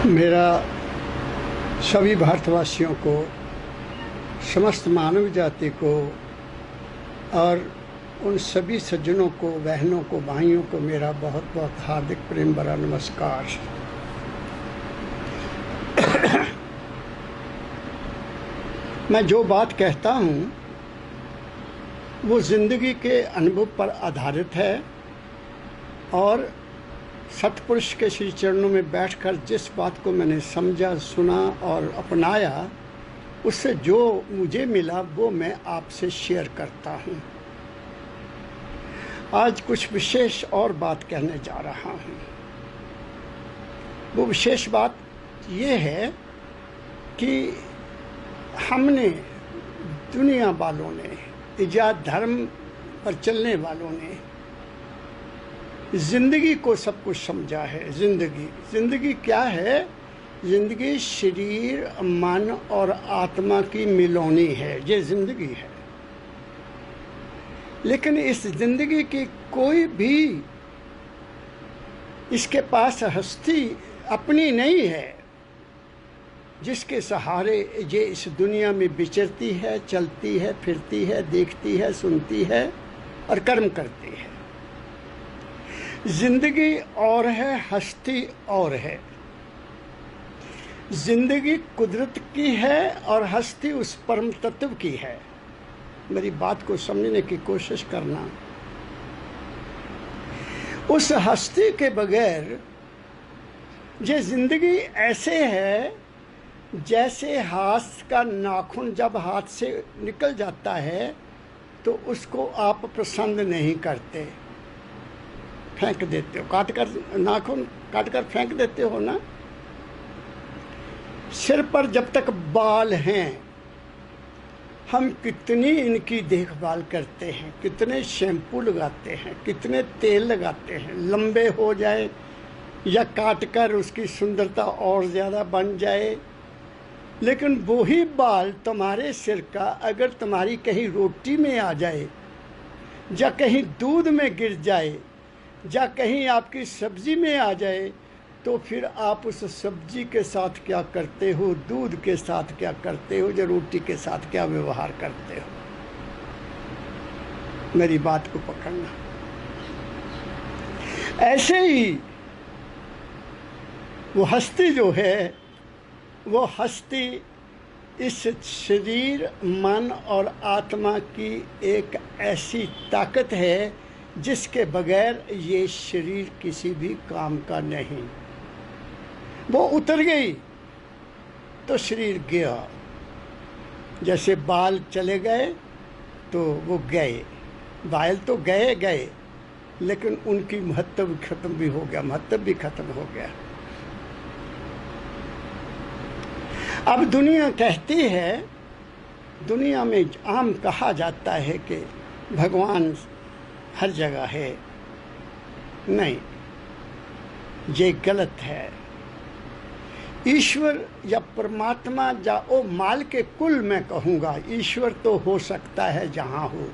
मेरा सभी भारतवासियों को, समस्त मानव जाति को और उन सभी सज्जनों को, बहनों को, भाइयों को मेरा बहुत बहुत हार्दिक प्रेम भरा नमस्कार। मैं जो बात कहता हूँ वो ज़िंदगी के अनुभव पर आधारित है और सतपुरुष के श्री चरणों में बैठकर जिस बात को मैंने समझा, सुना और अपनाया, उससे जो मुझे मिला वो मैं आपसे शेयर करता हूँ। आज कुछ विशेष और बात कहने जा रहा हूँ। वो विशेष बात ये है कि हमने, दुनिया वालों ने, इजाद धर्म पर चलने वालों ने ज़िंदगी को सब कुछ समझा है। ज़िंदगी क्या है? ज़िंदगी शरीर, मन और आत्मा की मिलौनी है, ये ज़िंदगी है। लेकिन इस ज़िंदगी की कोई भी, इसके पास हस्ती अपनी नहीं है जिसके सहारे ये इस दुनिया में विचरती है, चलती है, फिरती है, देखती है, सुनती है और कर्म करती है। जिंदगी और है, हस्ती और है। जिंदगी कुदरत की है और हस्ती उस परम तत्व की है। मेरी बात को समझने की कोशिश करना। उस हस्ती के बगैर ये जिंदगी ऐसे है जैसे हाथ का नाखून जब हाथ से निकल जाता है तो उसको आप पसंद नहीं करते, फेंक देते हो, काटकर, नाखून काटकर फेंक देते हो ना। सिर पर जब तक बाल हैं हम कितनी इनकी देखभाल करते हैं, कितने शैम्पू लगाते हैं, कितने तेल लगाते हैं, लंबे हो जाए या काटकर उसकी सुंदरता और ज़्यादा बन जाए। लेकिन वही बाल तुम्हारे सिर का अगर तुम्हारी कहीं रोटी में आ जाए या कहीं दूध में गिर जाए या कहीं आपकी सब्जी में आ जाए तो फिर आप उस सब्जी के साथ क्या करते हो, दूध के साथ क्या करते हो या रोटी के साथ क्या व्यवहार करते हो? मेरी बात को पकड़ना। ऐसे ही वो हस्ती जो है, वो हस्ती इस शरीर, मन और आत्मा की एक ऐसी ताकत है जिसके बगैर ये शरीर किसी भी काम का नहीं। वो उतर गई तो शरीर गया। जैसे बाल चले गए तो वो गए, बाल तो गए लेकिन उनकी महत्व खत्म भी हो गया, महत्व भी खत्म हो गया। अब दुनिया कहती है, दुनिया में आम कहा जाता है कि भगवान हर जगह है। नहीं, ये गलत है। ईश्वर या परमात्मा या ओ माल के कुल मैं कहूँगा, ईश्वर तो हो सकता है जहाँ हो।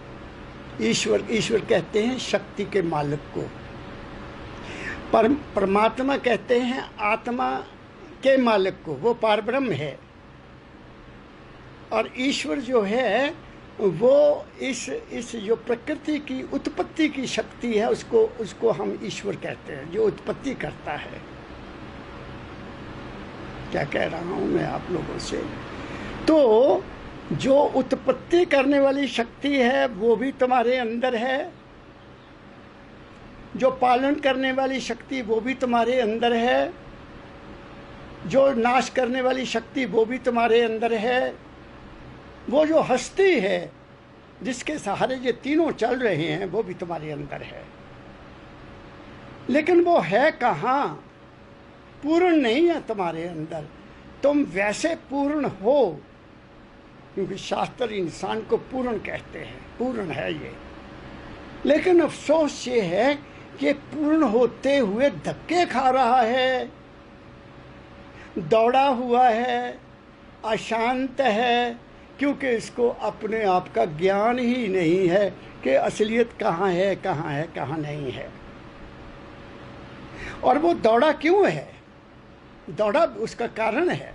ईश्वर कहते हैं शक्ति के मालिक को, परमात्मा कहते हैं आत्मा के मालिक को, वो पारब्रह्म है। और ईश्वर जो है वो इस जो प्रकृति की उत्पत्ति की शक्ति है उसको हम ईश्वर कहते हैं, जो उत्पत्ति करता है। क्या कह रहा हूँ मैं आप लोगों से? तो जो उत्पत्ति करने वाली शक्ति है वो भी तुम्हारे अंदर है, जो पालन करने वाली शक्ति वो भी तुम्हारे अंदर है, जो नाश करने वाली शक्ति वो भी तुम्हारे अंदर है। वो जो हस्ती है जिसके सहारे ये तीनों चल रहे हैं वो भी तुम्हारे अंदर है। लेकिन वो है कहाँ? पूर्ण नहीं है तुम्हारे अंदर। तुम वैसे पूर्ण हो, क्योंकि शास्त्र इंसान को पूर्ण कहते हैं, पूर्ण है ये। लेकिन अफसोस ये है कि पूर्ण होते हुए धक्के खा रहा है, दौड़ा हुआ है, अशांत है, क्योंकि इसको अपने आप का ज्ञान ही नहीं है कि असलियत कहाँ है, कहाँ है, कहाँ नहीं है। और वो दौड़ा क्यों है? दौड़ा उसका कारण है,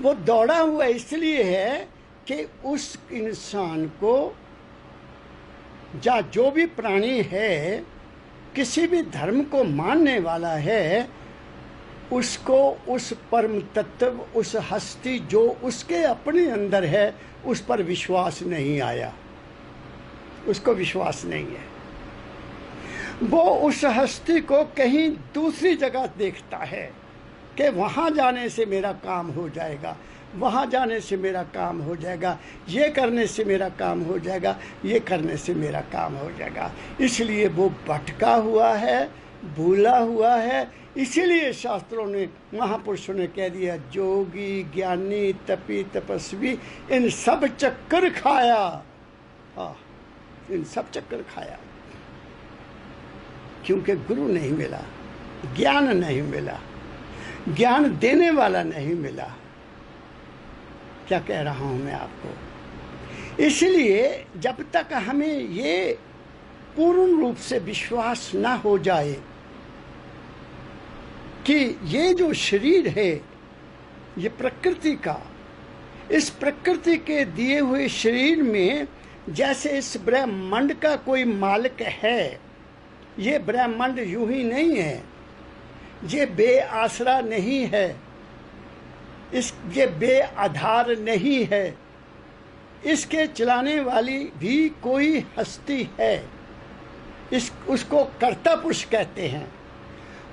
वो दौड़ा हुआ इसलिए है कि उस इंसान को, या जो भी प्राणी है, किसी भी धर्म को मानने वाला है, उसको उस परम तत्व, उस हस्ती जो उसके अपने अंदर है, उस पर विश्वास नहीं आया, उसको विश्वास नहीं है। वो उस हस्ती को कहीं दूसरी जगह देखता है कि वहाँ जाने से मेरा काम हो जाएगा, वहाँ जाने से मेरा काम हो जाएगा, ये करने से मेरा काम हो जाएगा, ये करने से मेरा काम हो जाएगा। इसलिए वो भटका हुआ है, भूला हुआ है। इसीलिए शास्त्रों ने, महापुरुषों ने कह दिया, जोगी ज्ञानी तपी तपस्वी इन सब चक्कर खाया। हाँ, इन सब चक्कर खाया, क्योंकि गुरु नहीं मिला, ज्ञान नहीं मिला, ज्ञान देने वाला नहीं मिला। क्या कह रहा हूं मैं आपको? इसलिए जब तक हमें ये पूर्ण रूप से विश्वास ना हो जाए कि ये जो शरीर है, ये प्रकृति का, इस प्रकृति के दिए हुए शरीर में जैसे इस ब्रह्मांड का कोई मालिक है, ये ब्रह्मांड यूं ही नहीं है, ये बेआसरा नहीं है, ये बेआधार नहीं है, इसके चलाने वाली भी कोई हस्ती है। उसको कर्ता पुरुष कहते हैं।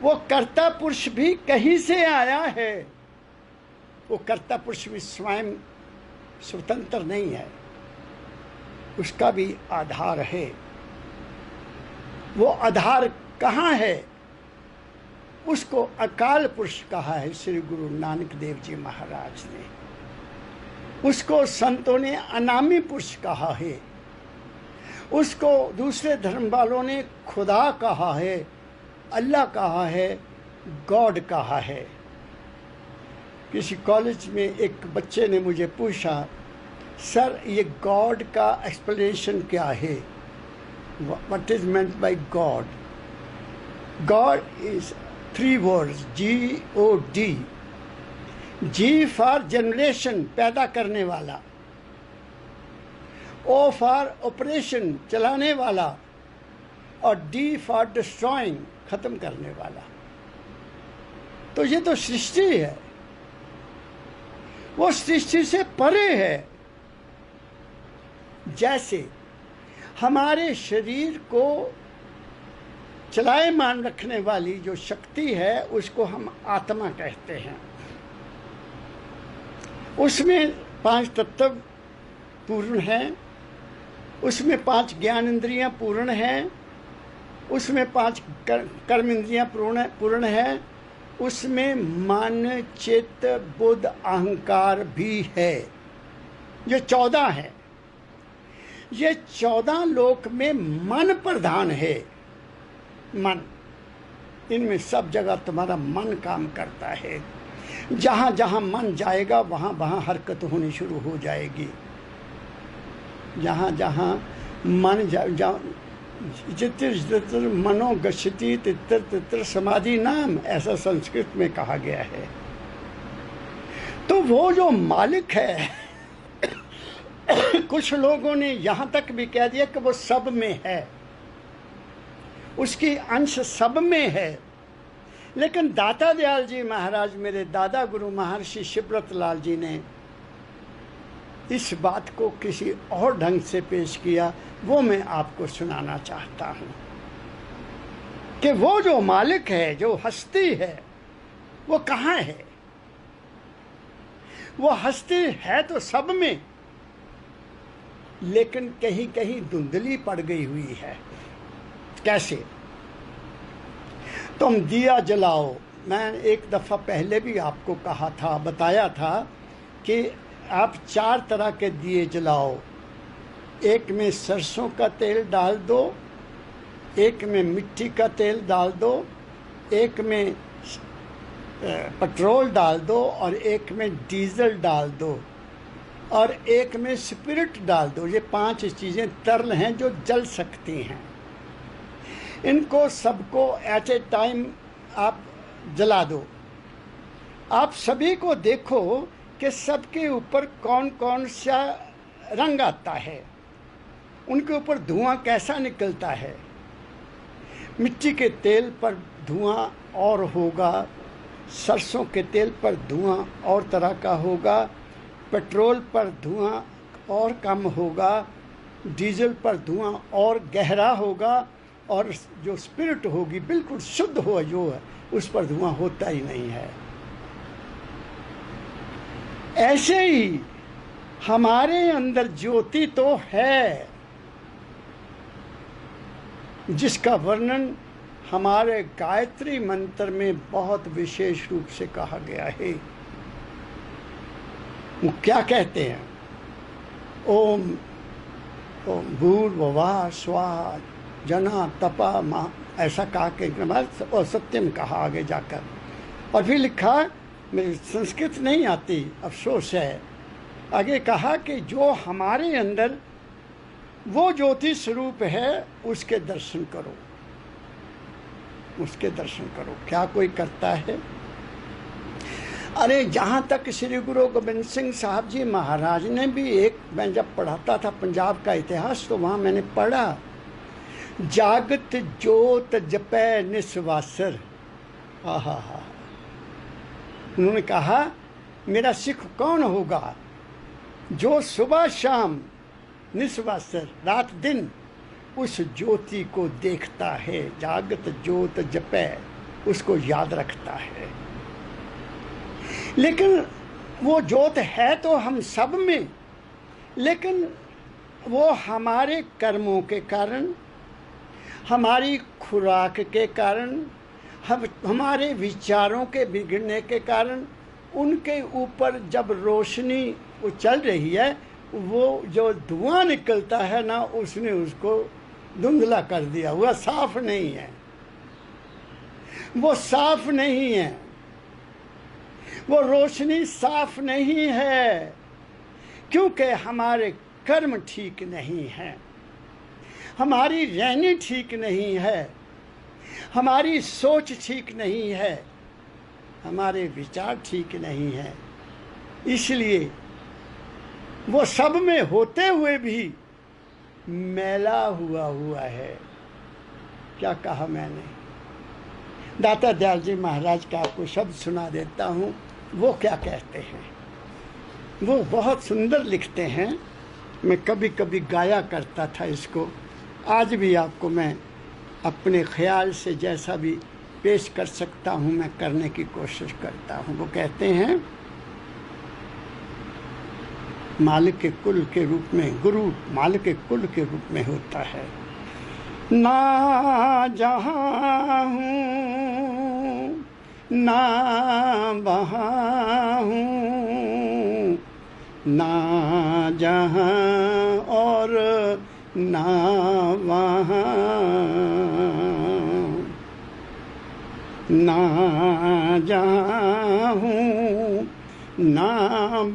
वो कर्ता पुरुष भी कहीं से आया है। वो कर्ता पुरुष भी स्वयं स्वतंत्र नहीं है, उसका भी आधार है। वो आधार कहाँ है? उसको अकाल पुरुष कहा है श्री गुरु नानक देव जी महाराज ने। उसको संतों ने अनामी पुरुष कहा है। उसको दूसरे धर्म वालों ने खुदा कहा है, अल्लाह कहा है, गॉड कहा है। किसी कॉलेज में एक बच्चे ने मुझे पूछा, सर ये गॉड का एक्सप्लेनेशन क्या है? What is meant by God? God is 3 words, G-O-D। G for generation, पैदा करने वाला, O फॉर ऑपरेशन, चलाने वाला, और D फॉर डिस्ट्रॉइंग, खत्म करने वाला। तो ये तो सृष्टि है, वो सृष्टि से परे है। जैसे हमारे शरीर को चलायमान रखने वाली जो शक्ति है, उसको हम आत्मा कहते हैं। उसमें 5 तत्व पूर्ण हैं, उसमें 5 ज्ञान इंद्रियां पूर्ण हैं, उसमें 5 कर्म इंद्रियां पूर्ण हैं, उसमें मन, चित्त, बुद्ध, अहंकार भी है। ये 14 है। ये 14 लोक में मन प्रधान है। मन, इनमें सब जगह तुम्हारा मन काम करता है। जहाँ जहाँ मन जाएगा वहाँ वहाँ हरकत होनी शुरू हो जाएगी। जहाँ जहाँ मन जित्र जित्र मनो गच्छति तित्र तित्र समाधि नाम, ऐसा संस्कृत में कहा गया है। तो वो जो मालिक है, कुछ लोगों ने यहाँ तक भी कह दिया कि वो सब में है, उसकी अंश सब में है। लेकिन दाता दयाल जी महाराज, मेरे दादा गुरु महर्षि शिवव्रत लाल जी ने इस बात को किसी और ढंग से पेश किया, वो मैं आपको सुनाना चाहता हूँ कि वो जो मालिक है, जो हस्ती है, वो कहाँ है? वो हस्ती है तो सब में, लेकिन कहीं कहीं धुंधली पड़ गई हुई है। कैसे? तुम दिया जलाओ। मैं एक दफ़ा पहले भी आपको कहा था, बताया था कि आप 4 तरह के दिए जलाओ। एक में सरसों का तेल डाल दो, एक में मिट्टी का तेल डाल दो, एक में पेट्रोल डाल दो, और एक में डीजल डाल दो, और एक में स्पिरिट डाल दो। ये 5 चीज़ें तरल हैं जो जल सकती हैं। इनको सबको एट ए टाइम आप जला दो। आप सभी को देखो कि सबके ऊपर कौन कौन सा रंग आता है, उनके ऊपर धुआं कैसा निकलता है। मिट्टी के तेल पर धुआं और होगा, सरसों के तेल पर धुआं और तरह का होगा, पेट्रोल पर धुआं और कम होगा, डीजल पर धुआं और गहरा होगा, और जो स्पिरिट होगी बिल्कुल शुद्ध हो जो है उस पर धुआं होता ही नहीं है। ऐसे ही हमारे अंदर ज्योति तो है, जिसका वर्णन हमारे गायत्री मंत्र में बहुत विशेष रूप से कहा गया है। वो क्या कहते हैं? ओम ओम भूर्भुवः स्वः जना तपा मा, ऐसा कहा के बाद और सत्यम कहा आगे जाकर। और फिर लिखा, मेरी संस्कृत नहीं आती, अफसोस है। आगे कहा कि जो हमारे अंदर वो ज्योति स्वरूप है उसके दर्शन करो, उसके दर्शन करो। क्या कोई करता है? अरे जहाँ तक श्री गुरु गोबिंद सिंह साहब जी महाराज ने भी एक, मैं जब पढ़ाता था पंजाब का इतिहास तो वहाँ मैंने पढ़ा, जागत जोत जपै निस्वासर। हा। उन्होंने कहा मेरा सिख कौन होगा जो सुबह शाम निस्वासर रात दिन उस ज्योति को देखता है, जागत जोत जपै, उसको याद रखता है। लेकिन वो ज्योत है तो हम सब में, लेकिन वो हमारे कर्मों के कारण, हमारी खुराक के कारण, हमारे विचारों के बिगड़ने के कारण, उनके ऊपर जब रोशनी वो चल रही है, वो जो धुआं निकलता है ना, उसने उसको धुंधला कर दिया, वह साफ नहीं है, वो साफ नहीं है, वो रोशनी साफ नहीं है, क्योंकि हमारे कर्म ठीक नहीं है, हमारी रहनी ठीक नहीं है, हमारी सोच ठीक नहीं है, हमारे विचार ठीक नहीं है। इसलिए वो सब में होते हुए भी मैला हुआ है। क्या कहा मैंने? दाता दयाल जी महाराज का आपको शब्द सुना देता हूँ, वो क्या कहते हैं। वो बहुत सुंदर लिखते हैं, मैं कभी कभी गाया करता था इसको, आज भी आपको मैं अपने ख्याल से जैसा भी पेश कर सकता हूँ मैं करने की कोशिश करता हूँ। वो कहते हैं, मालिक के कुल के रूप में गुरु मालिक के कुल के रूप में होता है। ना जहाँ हूँ ना वहाँ हूँ, ना जहाँ और ना वहाँ, ना जहाँ हूँ ना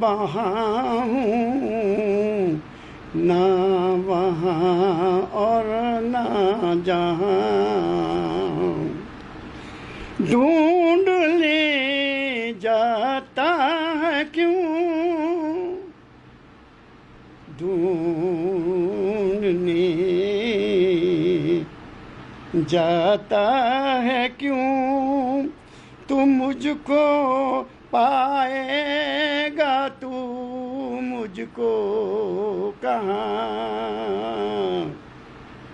वहाँ हूँ, ना वहाँ और ना जहाँ। ढूंढ ले जाता है क्यों, ढूंढने जाता है क्यों, तू मुझको पाएगा, तू मुझको कहाँ।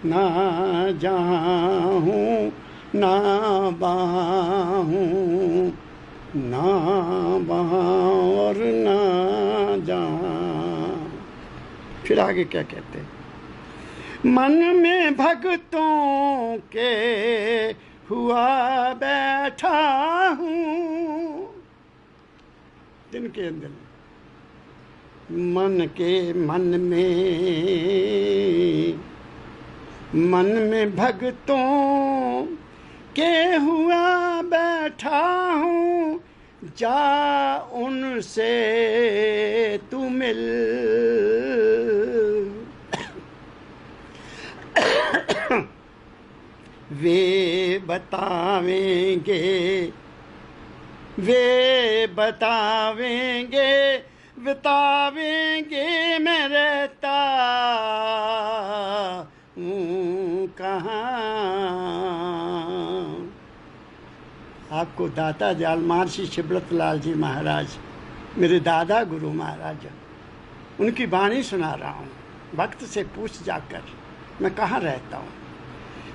ना जहाँ हूँ ना वहाँ हूँ, ना वहाँ और ना जहाँ। फिर आगे क्या कहते हैं? मन में भक्तों के हुआ बैठा हूँ, दिन के अंदर मन में भक्तों के हुआ बैठा हूँ, जा उनसे तू मिल। वे बतावेंगे वे बतावेंगे बतावेंगे मैं रहता हूँ कहाँ। आपको दाता दयाल महर्षि शिवव्रत लाल जी महाराज, मेरे दादा गुरु महाराज, उनकी वाणी सुना रहा हूँ। भक्त से पूछ जाकर मैं कहाँ रहता हूँ।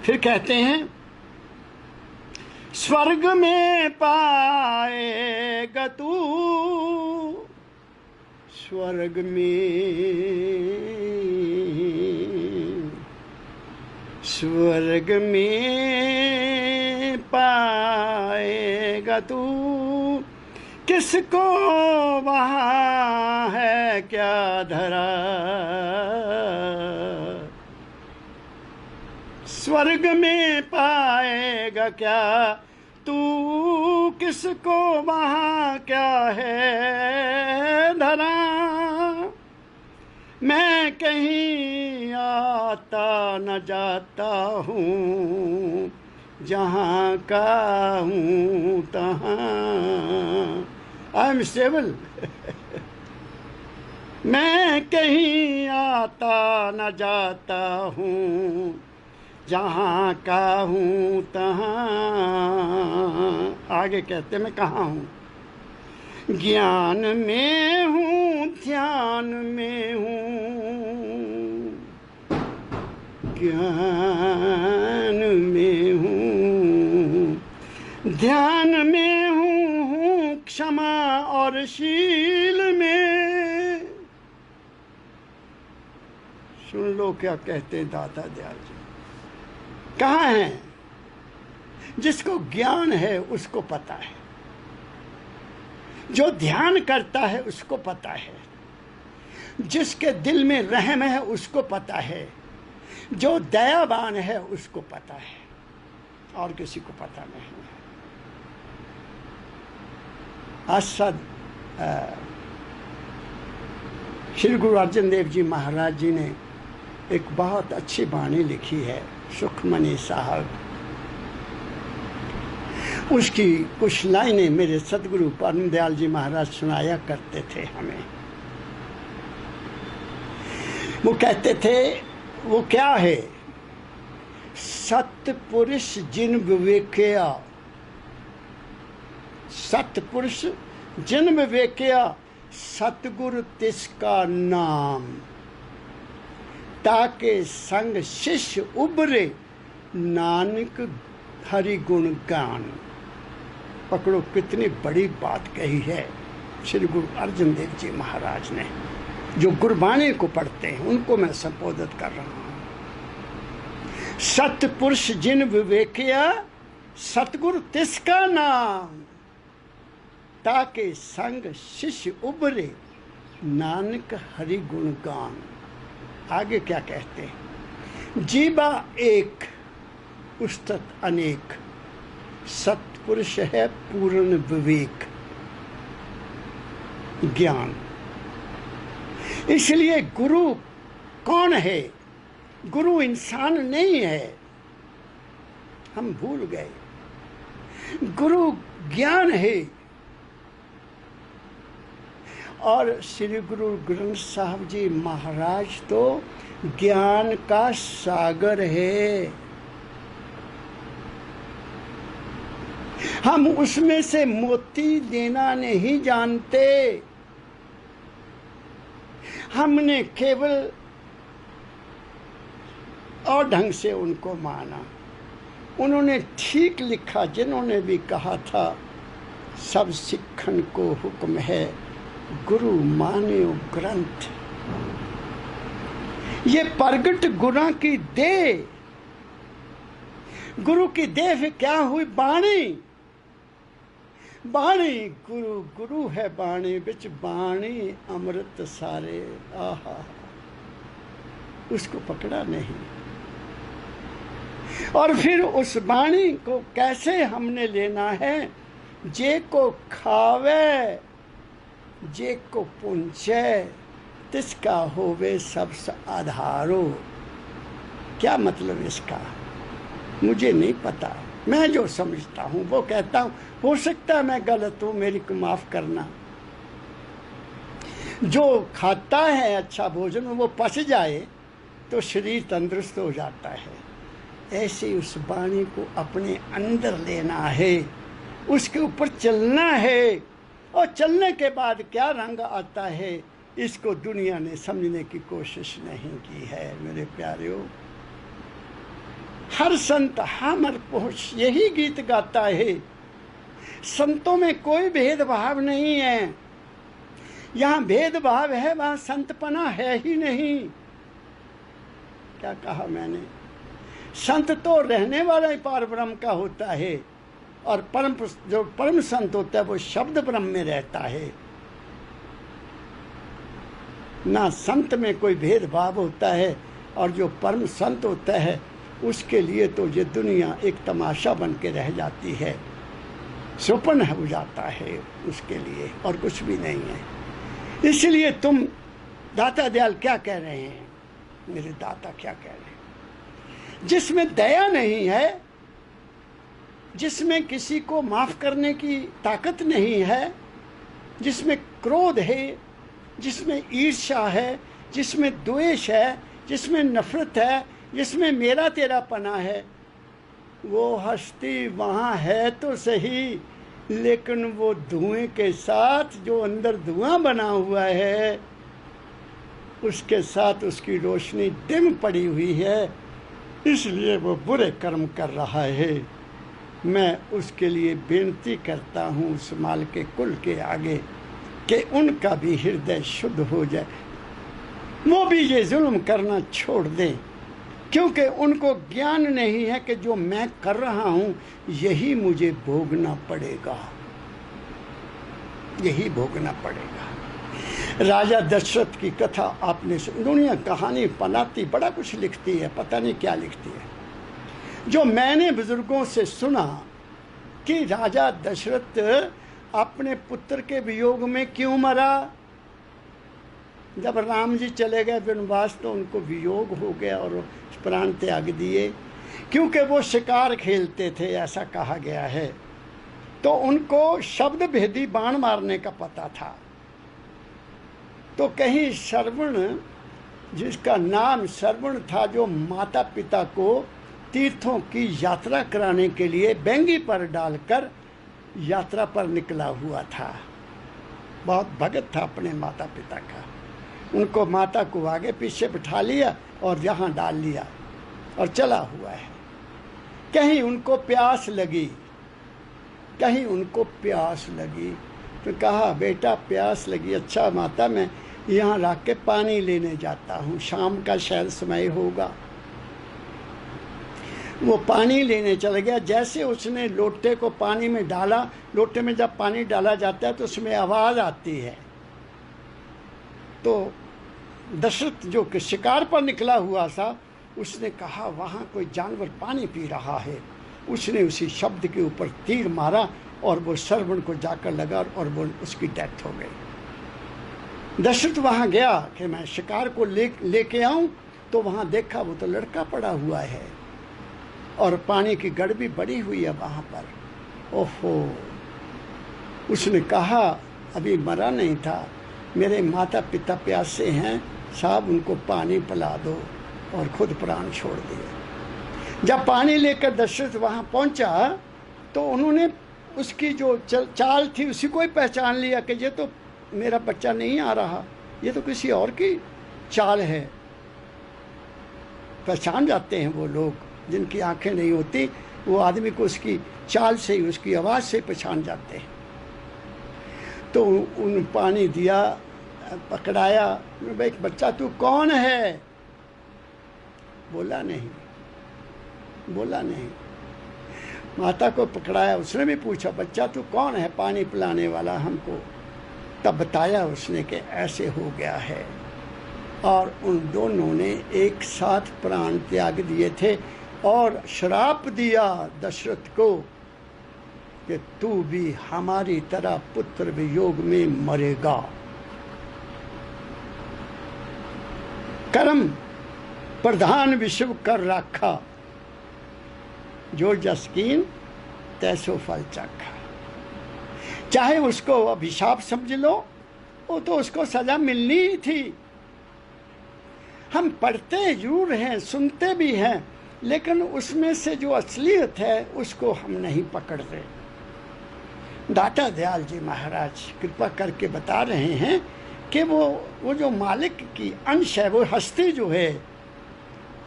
फिर कहते हैं, स्वर्ग में पाएगा तू, स्वर्ग में पाएगा तू, किसको वहाँ है क्या धरा। स्वर्ग में पाएगा क्या तू, किसको वहाँ क्या है धरा। मैं कहीं आता न जाता हूँ, जहाँ का हूँ तहाँ। I am stable. मैं कहीं आता न जाता हूँ, जहाँ का हूँ तहाँ। आगे कहते मैं कहाँ हूँ। ज्ञान में हूँ, ध्यान में हूँ, ज्ञान में हूँ, ध्यान में हूँ, क्षमा और शील में। सुन लो क्या कहते हैं दाता दयाल जी। कहाँ हैं? जिसको ज्ञान है उसको पता है, जो ध्यान करता है उसको पता है, जिसके दिल में रहम है उसको पता है, जो दयावान है उसको पता है, और किसी को पता नहीं है। असद श्री गुरु अर्जन देव जी महाराज जी ने एक बहुत अच्छी वाणी लिखी है, सुखमनी साहब। उसकी कुछ लाइनें मेरे सतगुरु परम दयाल जी महाराज सुनाया करते थे हमें। वो कहते थे, वो क्या है? सतपुरुष जिन विवेकया, सतपुरुष जिन विवेकया, सतगुरु तिसका नाम, ताके संग शिष्य उबरे, नानक हरि गुण गान। पकड़ो कितनी बड़ी बात कही है श्री गुरु अर्जन देव जी महाराज ने। जो गुरबाणी को पढ़ते हैं उनको मैं संबोधित कर रहा हूं। सतपुरुष जिन विवेकिया, सतगुरु तिसका नाम, ताके संग शिष्य उबरे, नानक हरि गुण गान। आगे क्या कहते हैं? जीवा एक उस्तत अनेक, सतपुरुष है पूर्ण विवेक ज्ञान। इसलिए गुरु कौन है? गुरु इंसान नहीं है, हम भूल गए। गुरु ज्ञान है। और श्री गुरु ग्रंथ साहब जी महाराज तो ज्ञान का सागर है। हम उसमें से मोती लेना नहीं जानते। हमने केवल और ढंग से उनको माना। उन्होंने ठीक लिखा, जिन्होंने भी कहा था, सब सिखन को हुक्म है, गुरु मान्यो ग्रंथ। ये प्रगट गुना की देह, गुरु की देह फिर क्या हुई? बाणी। बाणी गुरु, गुरु है बाणी, बिच बाणी अमृत सारे। आहा, उसको पकड़ा नहीं। और फिर उस बाणी को कैसे हमने लेना है? जे को खावे, जे को पुंचे, तिसका होवे सब आधारो। क्या मतलब इसका? मुझे नहीं पता। मैं जो समझता हूँ वो कहता हूँ। हो सकता है मैं गलत हूँ, मेरी को माफ करना। जो खाता है अच्छा भोजन वो पच जाए तो शरीर तंदुरुस्त हो जाता है। ऐसे उस वाणी को अपने अंदर लेना है, उसके ऊपर चलना है, और चलने के बाद क्या रंग आता है इसको दुनिया ने समझने की कोशिश नहीं की है। मेरे प्यारेओ, हर संत हमर पहुंच यही गीत गाता है। संतों में कोई भेदभाव नहीं है। यहाँ भेदभाव है वहां संतपना है ही नहीं। क्या कहा मैंने? संत तो रहने वाला ही पार ब्रह्म का होता है, और जो परम संत होता है वो शब्द ब्रह्म में रहता है। ना संत में कोई भेदभाव होता है, और जो परम संत होता है उसके लिए तो ये दुनिया एक तमाशा बन के रह जाती है, स्वप्न हो जाता है उसके लिए, और कुछ भी नहीं है। इसलिए तुम दाता दयाल क्या कह रहे हैं? मेरे दाता क्या कह रहे हैं? जिसमें दया नहीं है, जिसमें किसी को माफ करने की ताकत नहीं है, जिसमें क्रोध है, जिसमें ईर्ष्या है, जिसमें द्वेष है, जिसमें नफरत है, जिसमें मेरा तेरा पना है, वो हस्ती वहाँ है तो सही, लेकिन वो धुएं के साथ जो अंदर धुआं बना हुआ है उसके साथ उसकी रोशनी डिम पड़ी हुई है, इसलिए वो बुरे कर्म कर रहा है। मैं उसके लिए बेनती करता हूँ उस माल के कुल के आगे कि उनका भी हृदय शुद्ध हो जाए, वो भी ये जुल्म करना छोड़ दें, क्योंकि उनको ज्ञान नहीं है कि जो मैं कर रहा हूँ यही मुझे भोगना पड़ेगा, यही भोगना पड़ेगा। राजा दशरथ की कथा आपने सुनी। दुनिया कहानी बनाती बड़ा कुछ लिखती है, पता नहीं क्या लिखती है। जो मैंने बुजुर्गों से सुना कि राजा दशरथ अपने पुत्र के वियोग में क्यों मरा। जब राम जी चले गए वनवास तो उनको वियोग हो गया और प्राण त्याग दिए, क्योंकि वो शिकार खेलते थे, ऐसा कहा गया है। तो उनको शब्द भेदी बाण मारने का पता था। तो कहीं श्रवण, जिसका नाम श्रवण था, जो माता पिता को तीर्थों की यात्रा कराने के लिए बैंगी पर डालकर यात्रा पर निकला हुआ था, बहुत भगत था अपने माता पिता का। उनको माता को आगे पीछे बिठा लिया और यहाँ डाल लिया और चला हुआ है। कहीं उनको प्यास लगी, कहीं उनको प्यास लगी तो कहा बेटा प्यास लगी, अच्छा माता मैं यहाँ रख के पानी लेने जाता हूँ, शाम का शायद समय होगा। वो पानी लेने चल गया। जैसे उसने लोटे को पानी में डाला, लोटे में जब पानी डाला जाता है तो उसमें आवाज़ आती है। तो दशरथ जो कि शिकार पर निकला हुआ था, उसने कहा वहाँ कोई जानवर पानी पी रहा है। उसने उसी शब्द के ऊपर तीर मारा और वो श्रवण को जाकर लगा और वो उसकी डेथ हो गई। दशरथ वहाँ गया कि मैं शिकार को लेके आऊँ, तो वहाँ देखा वो तो लड़का पड़ा हुआ है और पानी की गड़ भी बड़ी हुई है वहाँ पर। ओहो, उसने कहा अभी मरा नहीं था, मेरे माता पिता प्यासे हैं साहब, उनको पानी पिला दो, और खुद प्राण छोड़ दिए। जब पानी लेकर दशरथ वहाँ पहुँचा तो उन्होंने उसकी जो चाल थी उसी को ही पहचान लिया कि ये तो मेरा बच्चा नहीं आ रहा, ये तो किसी और की चाल है। पहचान जाते हैं वो लोग जिनकी आंखें नहीं होती, वो आदमी को उसकी चाल से ही, उसकी आवाज़ से पहचान जाते हैं। तो उन पानी दिया, पकड़ाया, भाई बच्चा तू कौन है? बोला नहीं, बोला नहीं। माता को पकड़ाया, उसने भी पूछा बच्चा तू कौन है पानी पिलाने वाला हमको? तब बताया उसने कि ऐसे हो गया है। और उन दोनों ने एक साथ प्राण त्याग दिए थे और श्राप दिया दशरथ को कि तू भी हमारी तरह पुत्र वियोग में मरेगा। कर्म प्रधान विश्व कर रखा, जो जस्कीन तैसो फल चखा। चाहे उसको अभिशाप समझ लो, वो तो उसको सजा मिलनी ही थी। हम पढ़ते जरूर हैं, सुनते भी हैं, लेकिन उसमें से जो असलियत है उसको हम नहीं पकड़ते। दाता दयाल जी महाराज कृपा करके बता रहे हैं कि वो जो मालिक की अंश है, वो हस्ती जो है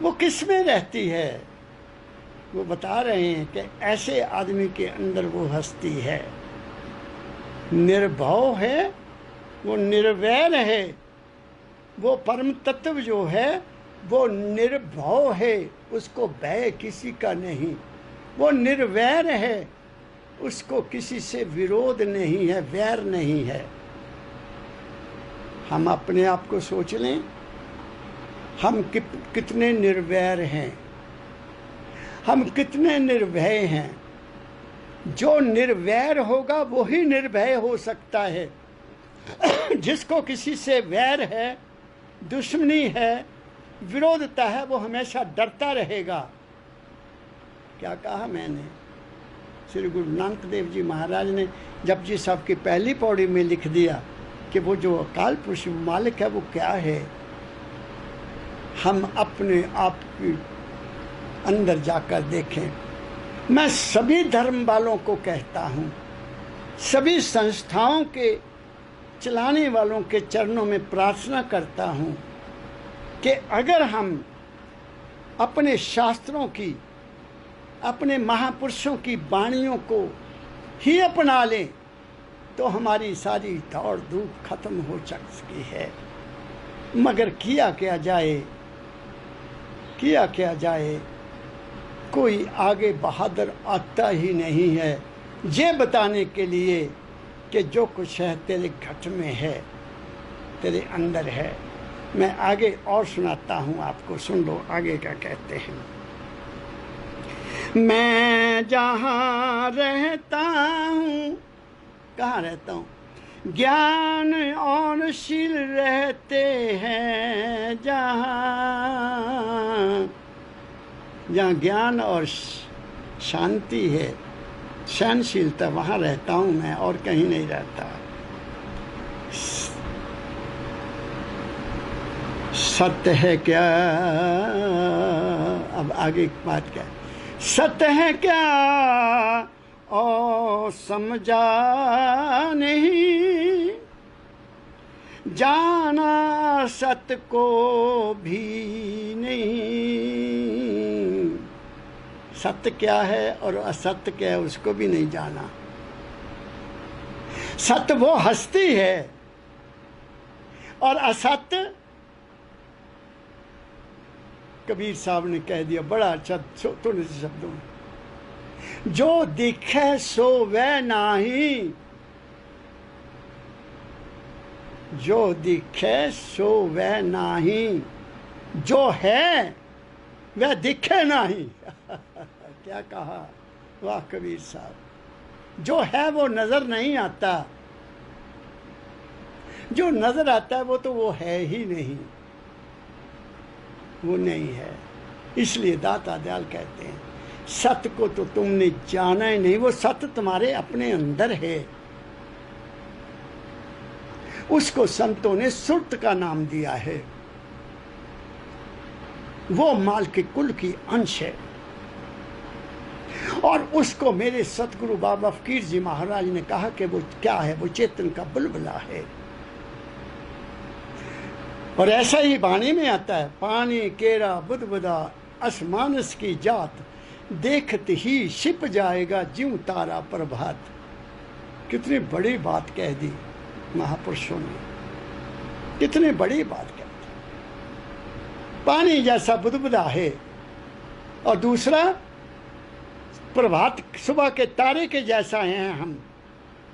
वो किस में रहती है। वो बता रहे हैं कि ऐसे आदमी के अंदर वो हस्ती है, निर्भव है, वो निर्वैर है। वो परम तत्व जो है वो निर्भव है, उसको भय किसी का नहीं। वो निर्वैर है, उसको किसी से विरोध नहीं है, वैर नहीं है। हम अपने आप को सोच लें, हम कितने निर्वैर हैं, हम कितने निर्भय हैं। जो निर्वैर होगा वो ही निर्भय हो सकता है। जिसको किसी से वैर है, दुश्मनी है, विरोधता है, वो हमेशा डरता रहेगा। क्या कहा मैंने? श्री गुरु नानक देव जी महाराज ने जपजी साहब की पहली पौड़ी में लिख दिया कि वो जो अकाल पुरुष मालिक है वो क्या है। हम अपने आप के अंदर जाकर देखें। मैं सभी धर्म वालों को कहता हूँ, सभी संस्थाओं के चलाने वालों के चरणों में प्रार्थना करता हूँ कि अगर हम अपने शास्त्रों की, अपने महापुरुषों की वाणियों को ही अपना लें तो हमारी सारी दौड़ धूप खत्म हो सकती है। मगर किया क्या जाए, किया क्या जाए, कोई आगे बहादुर आता ही नहीं है ये बताने के लिए कि जो कुछ है तेरे घट में है, तेरे अंदर है। मैं आगे और सुनाता हूँ आपको, सुन लो आगे क्या कहते हैं। मैं जहाँ रहता हूँ, कहाँ रहता हूँ? ज्ञान और शील रहते हैं जहाँ, जहाँ ज्ञान और शांति है, सहनशीलता, वहाँ रहता हूँ मैं, और कहीं नहीं रहता। सत्य है क्या? अब आगे बात क्या? सत्य है क्या और समझा नहीं, जाना सत्य को भी नहीं। सत्य क्या है और असत्य क्या है उसको भी नहीं जाना। सत्य वो हस्ती है और असत्य, कबीर साहब ने कह दिया बड़ा अच्छा थोड़े से शब्दों में, जो दिखे सो वह नाही, जो दिखे सो वह नाही, जो है वह दिखे नहीं। क्या कहा, वाह कबीर साहब। जो है वो नजर नहीं आता, जो नजर आता है वो तो वो है ही नहीं, वो नहीं है। इसलिए दाता दयाल कहते हैं सत्य को तो तुमने जाना ही नहीं, वो सत्य तुम्हारे अपने अंदर है। उसको संतों ने सुरत का नाम दिया है। वो माल के कुल की अंश है और उसको मेरे सतगुरु बाबा फकीर जी महाराज ने कहा कि वो क्या है, वो चेतन का बुलबुला है। और ऐसा ही वाणी में आता है, पानी केरा बुदबुदा असमानस की जात, देखते ही छिप जाएगा ज्यों तारा प्रभात। कितनी बड़ी बात कह दी महापुरुषों ने, कितनी बड़ी बात कह दी। पानी जैसा बुदबुदा है और दूसरा प्रभात सुबह के तारे के जैसा हैं हम।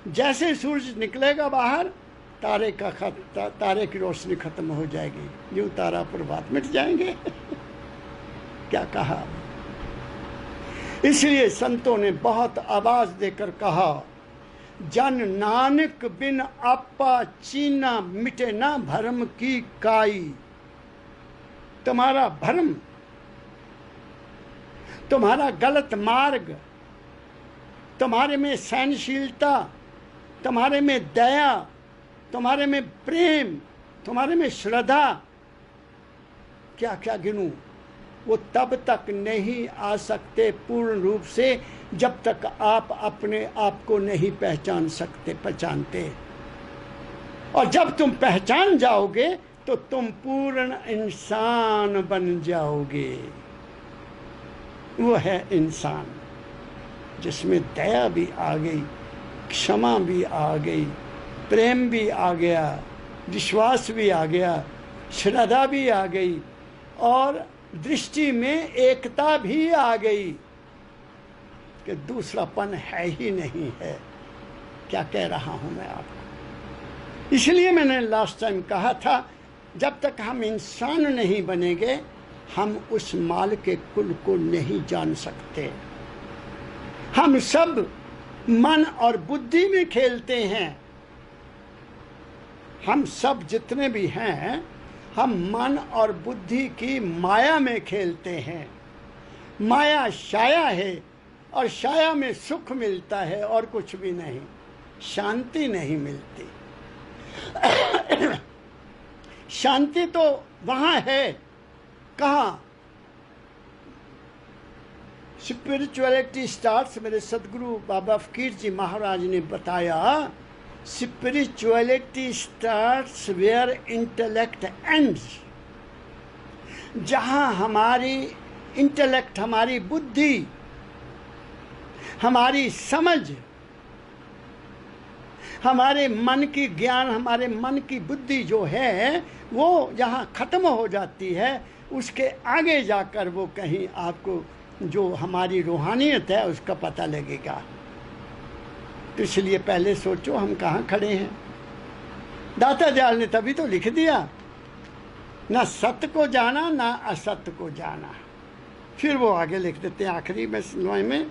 जैसे सूरज निकलेगा बाहर, तारे की रोशनी खत्म हो जाएगी, यूं तारा प्रभात मिट जाएंगे। क्या कहा। इसलिए संतों ने बहुत आवाज देकर कहा, जन नानक बिन आपा चीना, मिटे ना भरम की काई। तुम्हारा भरम, तुम्हारा गलत मार्ग, तुम्हारे में सहनशीलता, तुम्हारे में दया, तुम्हारे में प्रेम, तुम्हारे में श्रद्धा, क्या क्या गिनूं, वो तब तक नहीं आ सकते पूर्ण रूप से जब तक आप अपने आप को नहीं पहचानते। और जब तुम पहचान जाओगे तो तुम पूर्ण इंसान बन जाओगे। वो है इंसान जिसमें दया भी आ गई, क्षमा भी आ गई, प्रेम भी आ गया, विश्वास भी आ गया, श्रद्धा भी आ गई और दृष्टि में एकता भी आ गई कि दूसरापन है ही नहीं है। क्या कह रहा हूं मैं आपको? इसलिए मैंने लास्ट टाइम कहा था, जब तक हम इंसान नहीं बनेंगे हम उस माल के कुल को नहीं जान सकते। हम सब मन और बुद्धि में खेलते हैं। हम सब जितने भी हैं हम मन और बुद्धि की माया में खेलते हैं। माया छाया है और छाया में सुख मिलता है और कुछ भी नहीं, शांति नहीं मिलती। शांति तो वहां है, कहाँ? स्पिरिचुअलिटी स्टार्ट्स, मेरे सदगुरु बाबा फकीर जी महाराज ने बताया, spirituality starts where intellect ends. जहां हमारी इंटेलेक्ट, हमारी बुद्धि, हमारी समझ, हमारे मन की ज्ञान, हमारे मन की बुद्धि जो है वो जहाँ ख़त्म हो जाती है, उसके आगे जाकर वो कहीं आपको जो हमारी रूहानियत है उसका पता लगेगा। तो इसलिए पहले सोचो हम कहाँ खड़े हैं। दाता दयाल ने तभी तो लिख दिया, ना सत्य को जाना ना असत्य को जाना। फिर वो आगे लिख देते हैं आखिरी में सुनवाई में,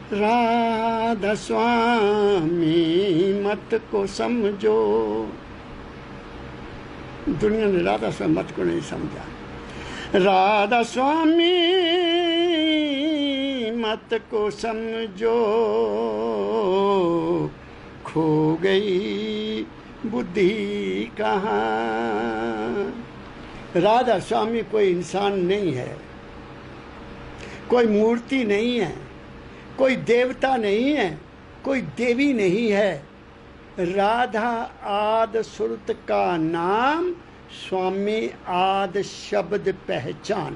राधा स्वामी मत को समझो। दुनिया ने राधा स्वामी मत को नहीं समझा। राधा स्वामी मत को समझो, खो गई बुद्धि कहाँ। राधा स्वामी कोई इंसान नहीं है, कोई मूर्ति नहीं है, कोई देवता नहीं है, कोई देवी नहीं है। राधा आद सुरत का नाम, स्वामी आद शब्द पहचान।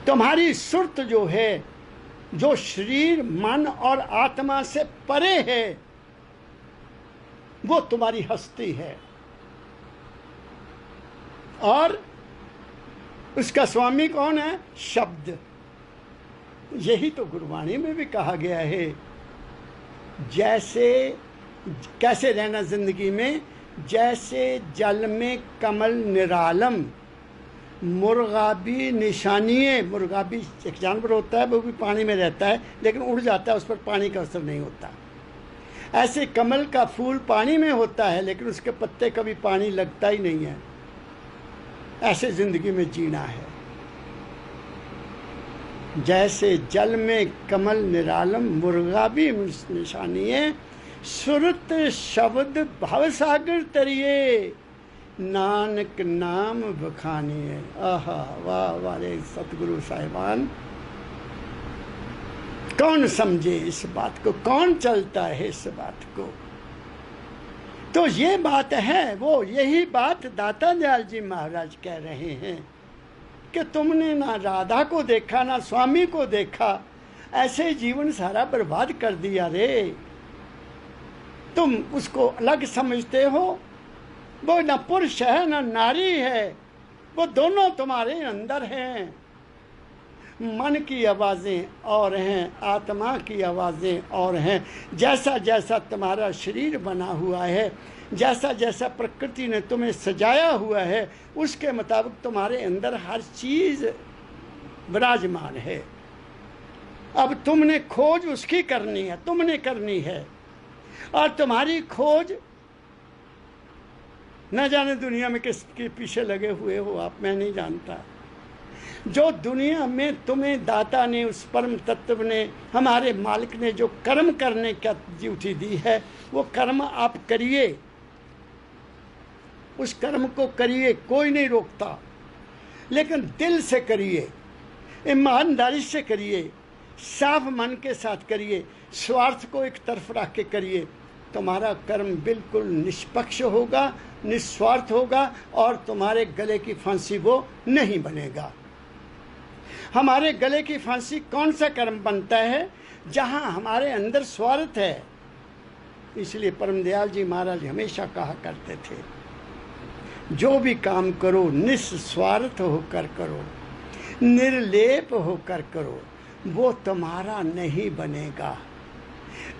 तुम्हारी सुरत जो है, जो शरीर मन और आत्मा से परे है, वो तुम्हारी हस्ती है। और उसका स्वामी कौन है? शब्द। यही तो गुरबाणी में भी कहा गया है, जैसे कैसे रहना जिंदगी में, जैसे जल में कमल निरालम, मुर्गाबी निशानिये। मुर्गाबी एक जानवर होता है, वो भी पानी में रहता है लेकिन उड़ जाता है, उस पर पानी का असर नहीं होता। ऐसे कमल का फूल पानी में होता है लेकिन उसके पत्ते कभी पानी लगता ही नहीं है। ऐसे जिंदगी में जीना है। जैसे जल में कमल निरालम, मुर्गाबी निशानिये, सुरत शब्द भवसागर तरिए, नानक नाम बखानिए। आहा वाह वाले सतगुरु साहिबान, कौन समझे इस बात को, कौन चलता है इस बात को। तो ये बात है, वो यही बात दाता दयाल जी महाराज कह रहे हैं कि तुमने ना राधा को देखा ना स्वामी को देखा, ऐसे जीवन सारा बर्बाद कर दिया रे। तुम उसको अलग समझते हो, वो न पुरुष है न नारी है, वो दोनों तुम्हारे अंदर हैं। मन की आवाज़ें और हैं, आत्मा की आवाज़ें और हैं। जैसा जैसा तुम्हारा शरीर बना हुआ है, जैसा जैसा प्रकृति ने तुम्हें सजाया हुआ है, उसके मुताबिक तुम्हारे अंदर हर चीज़ विराजमान है। अब तुमने खोज उसकी करनी है, तुमने करनी है। और तुम्हारी खोज न जाने दुनिया में किसके पीछे लगे हुए हो आप, मैं नहीं जानता। जो दुनिया में तुम्हें दाता ने, उस परम तत्व ने, हमारे मालिक ने जो कर्म करने का ड्यूटी दी है, वो कर्म आप करिए, उस कर्म को करिए, कोई नहीं रोकता, लेकिन दिल से करिए, ईमानदारी से करिए, साफ मन के साथ करिए, स्वार्थ को एक तरफ रख के करिए। तुम्हारा कर्म बिल्कुल निष्पक्ष होगा, निस्वार्थ होगा, और तुम्हारे गले की फांसी वो नहीं बनेगा। हमारे गले की फांसी कौन सा कर्म बनता है? जहां हमारे अंदर स्वार्थ है। इसलिए परमदयाल जी महाराज हमेशा कहा करते थे, जो भी काम करो निस्वार्थ होकर करो, निर्लेप होकर करो, वो तुम्हारा नहीं बनेगा।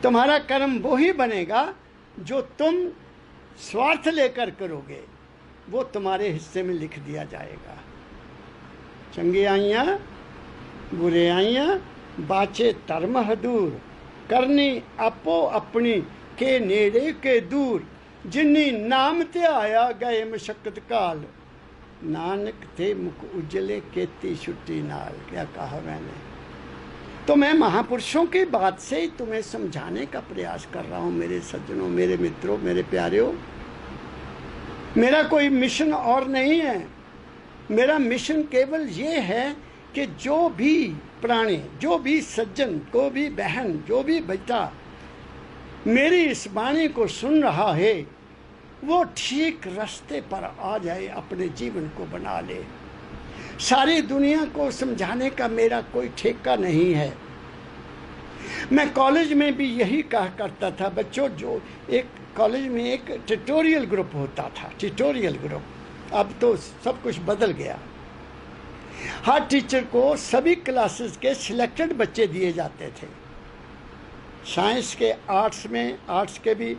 तुम्हारा कर्म वो ही बनेगा जो तुम स्वार्थ लेकर करोगे, वो तुम्हारे हिस्से में लिख दिया जाएगा। चंगे आइयां बुरे आइयां, बाचे धर्म हदूर, करनी आपो अपनी के नेड़े के दूर, जिन्नी नाम ते आया गए मशक्कत काल, नानक थे मुख उजले केती छुट्टी नाल। क्या कहा मैंने? तो मैं महापुरुषों की बात से ही तुम्हें समझाने का प्रयास कर रहा हूं, मेरे सज्जनों, मेरे मित्रों, मेरे प्यारेओं। मेरा कोई मिशन और नहीं है। मेरा मिशन केवल ये है कि जो भी प्राणी, जो भी सज्जन, को भी बहन, जो भी बेटा मेरी इस वाणी को सुन रहा है, वो ठीक रास्ते पर आ जाए, अपने जीवन को बना ले। सारी दुनिया को समझाने का मेरा कोई ठेका नहीं है। मैं कॉलेज में भी यही कहा करता था, बच्चों, जो एक कॉलेज में एक ट्यूटोरियल ग्रुप होता था, ट्यूटोरियल ग्रुप। अब तो सब कुछ बदल गया। हर टीचर को सभी क्लासेस के सिलेक्टेड बच्चे दिए जाते थे। साइंस के आर्ट्स में, आर्ट्स के भी,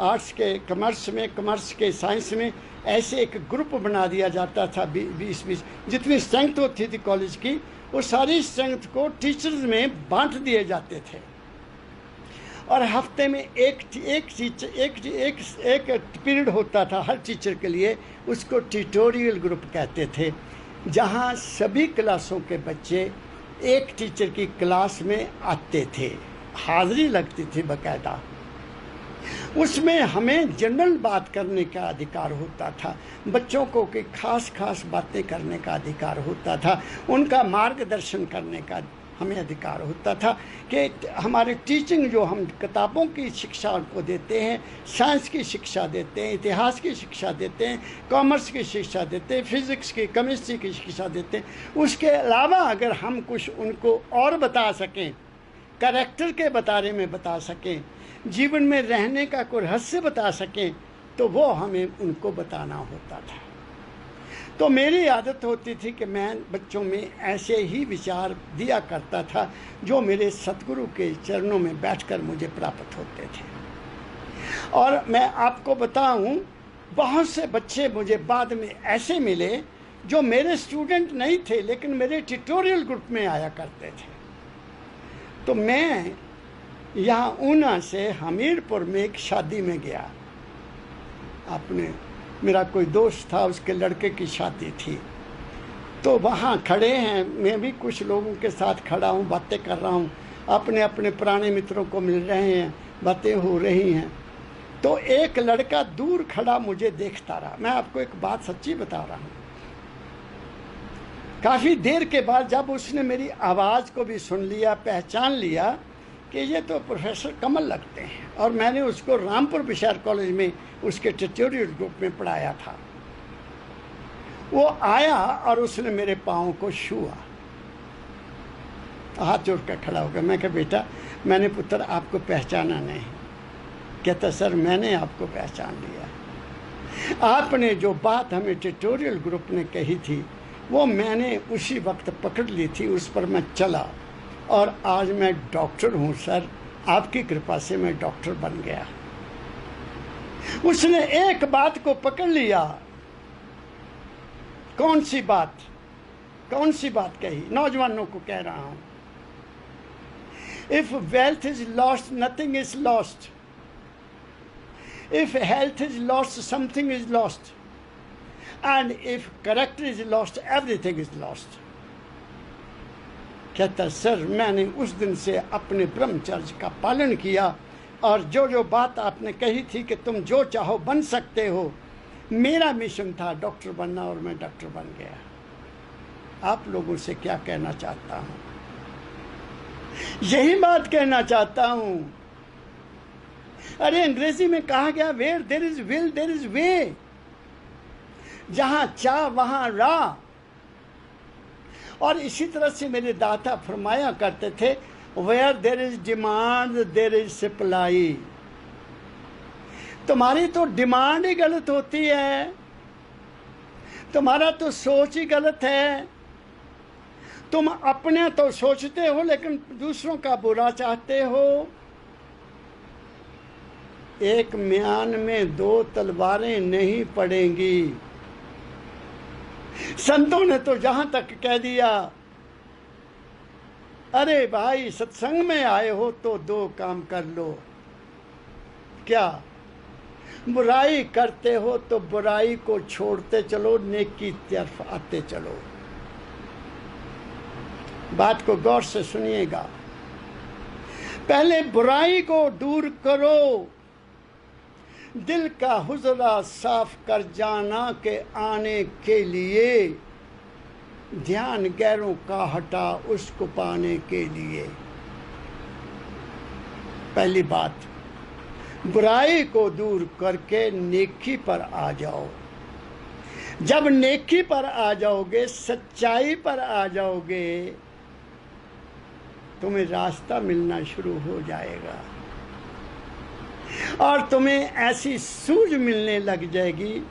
आर्ट्स के कॉमर्स में, कॉमर्स के साइंस में, ऐसे एक ग्रुप बना दिया जाता था। 20-20 जितनी स्ट्रेंथ होती थी कॉलेज की, वो सारी स्ट्रेंथ को टीचर्स में बांट दिए जाते थे। और हफ्ते में एक पीरियड होता था हर टीचर के लिए, उसको ट्यूटोरियल ग्रुप कहते थे, जहाँ सभी क्लासों के बच्चे एक टीचर की क्लास में आते थे, हाजिरी लगती थी बकायदा। उसमें हमें जनरल बात करने का अधिकार होता था, बच्चों को कि खास खास बातें करने का अधिकार होता था, उनका मार्गदर्शन करने का हमें अधिकार होता था। कि हमारे टीचिंग जो हम किताबों की शिक्षा को देते हैं, साइंस की शिक्षा देते हैं, इतिहास की शिक्षा देते हैं, कॉमर्स की शिक्षा देते हैं, फिज़िक्स की, केमिस्ट्री की शिक्षा देते हैं, उसके अलावा अगर हम कुछ उनको और बता सकें, कैरेक्टर के बारे में बता सकें, जीवन में रहने का कोई रहस्य बता सकें, तो वो हमें उनको बताना होता था। तो मेरी आदत होती थी कि मैं बच्चों में ऐसे ही विचार दिया करता था जो मेरे सतगुरु के चरणों में बैठकर मुझे प्राप्त होते थे। और मैं आपको बताऊं, बहुत से बच्चे मुझे बाद में ऐसे मिले जो मेरे स्टूडेंट नहीं थे, लेकिन मेरे ट्यूटोरियल ग्रुप में आया करते थे। तो मैं यहाँ ऊना से हमीरपुर में एक शादी में गया। अपने मेरा कोई दोस्त था, उसके लड़के की शादी थी। तो वहाँ खड़े हैं, मैं भी कुछ लोगों के साथ खड़ा हूँ, बातें कर रहा हूँ, अपने अपने पुराने मित्रों को मिल रहे हैं, बातें हो रही हैं। तो एक लड़का दूर खड़ा मुझे देखता रहा। मैं आपको एक बात सच्ची बता रहा हूँ। काफ़ी देर के बाद जब उसने मेरी आवाज़ को भी सुन लिया, पहचान लिया कि ये तो प्रोफेसर कमल लगते हैं, और मैंने उसको रामपुर विशाल कॉलेज में उसके ट्यूटोरियल ग्रुप में पढ़ाया था। वो आया और उसने मेरे पाँव को छुआ, हाथ जोड़ कर खड़ा हो गया। मैं कहा, बेटा, मैंने पुत्र आपको पहचाना नहीं। कहता, सर मैंने आपको पहचान लिया। आपने जो बात हमें ट्यूटोरियल ग्रुप ने कही थी, वो मैंने उसी वक्त पकड़ ली थी, उस पर मैं चला, और आज मैं डॉक्टर हूँ सर, आपकी कृपा से मैं डॉक्टर बन गया। उसने एक बात को पकड़ लिया। कौन सी बात कही? नौजवानों को कह रहा हूं, if wealth is lost, nothing is lost. If health is lost, something is lost. And if character is lost, everything is lost. कहता सर मैंने उस दिन से अपने ब्रह्मचर्य का पालन किया और जो जो बात आपने कही थी कि तुम जो चाहो बन सकते हो, मेरा मिशन था डॉक्टर बनना और मैं डॉक्टर बन गया। आप लोगों से क्या कहना चाहता हूं, यही बात कहना चाहता हूं। अरे अंग्रेजी में कहा गया where there is will there is way, जहां चाह वहां राह। और इसी तरह से मेरे दाता फरमाया करते थे where there is demand there is supply. तुम्हारी तो डिमांड ही गलत होती है, तुम्हारा तो सोच ही गलत है। तुम अपने तो सोचते हो लेकिन दूसरों का बुरा चाहते हो। एक म्यान में दो तलवारें नहीं पड़ेंगी। संतों ने तो जहां तक कह दिया, अरे भाई सत्संग में आए हो तो दो काम कर लो। क्या? बुराई करते हो तो बुराई को छोड़ते चलो, नेकी की तरफ आते चलो। बात को गौर से सुनिएगा। पहले बुराई को दूर करो, दिल का हुजरा साफ कर जाना के आने के लिए, ध्यान गैरों का हटा उसको पाने के लिए। पहली बात, बुराई को दूर करके नेकी पर आ जाओ। जब नेकी पर आ जाओगे, सच्चाई पर आ जाओगे, तुम्हें रास्ता मिलना शुरू हो जाएगा और तुम्हें ऐसी सूझ मिलने लग जाएगी,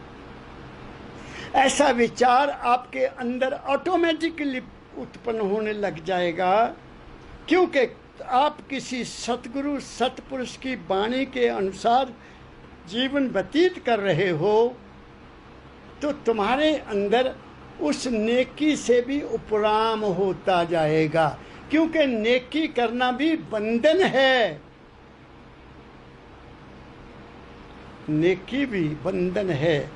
ऐसा विचार आपके अंदर ऑटोमेटिकली उत्पन्न होने लग जाएगा, क्योंकि आप किसी सतगुरु सतपुरुष की वाणी के अनुसार जीवन व्यतीत कर रहे हो। तो तुम्हारे अंदर उस नेकी से भी उपराम होता जाएगा, क्योंकि नेकी करना भी बंधन है। नेकी भी बंधन है।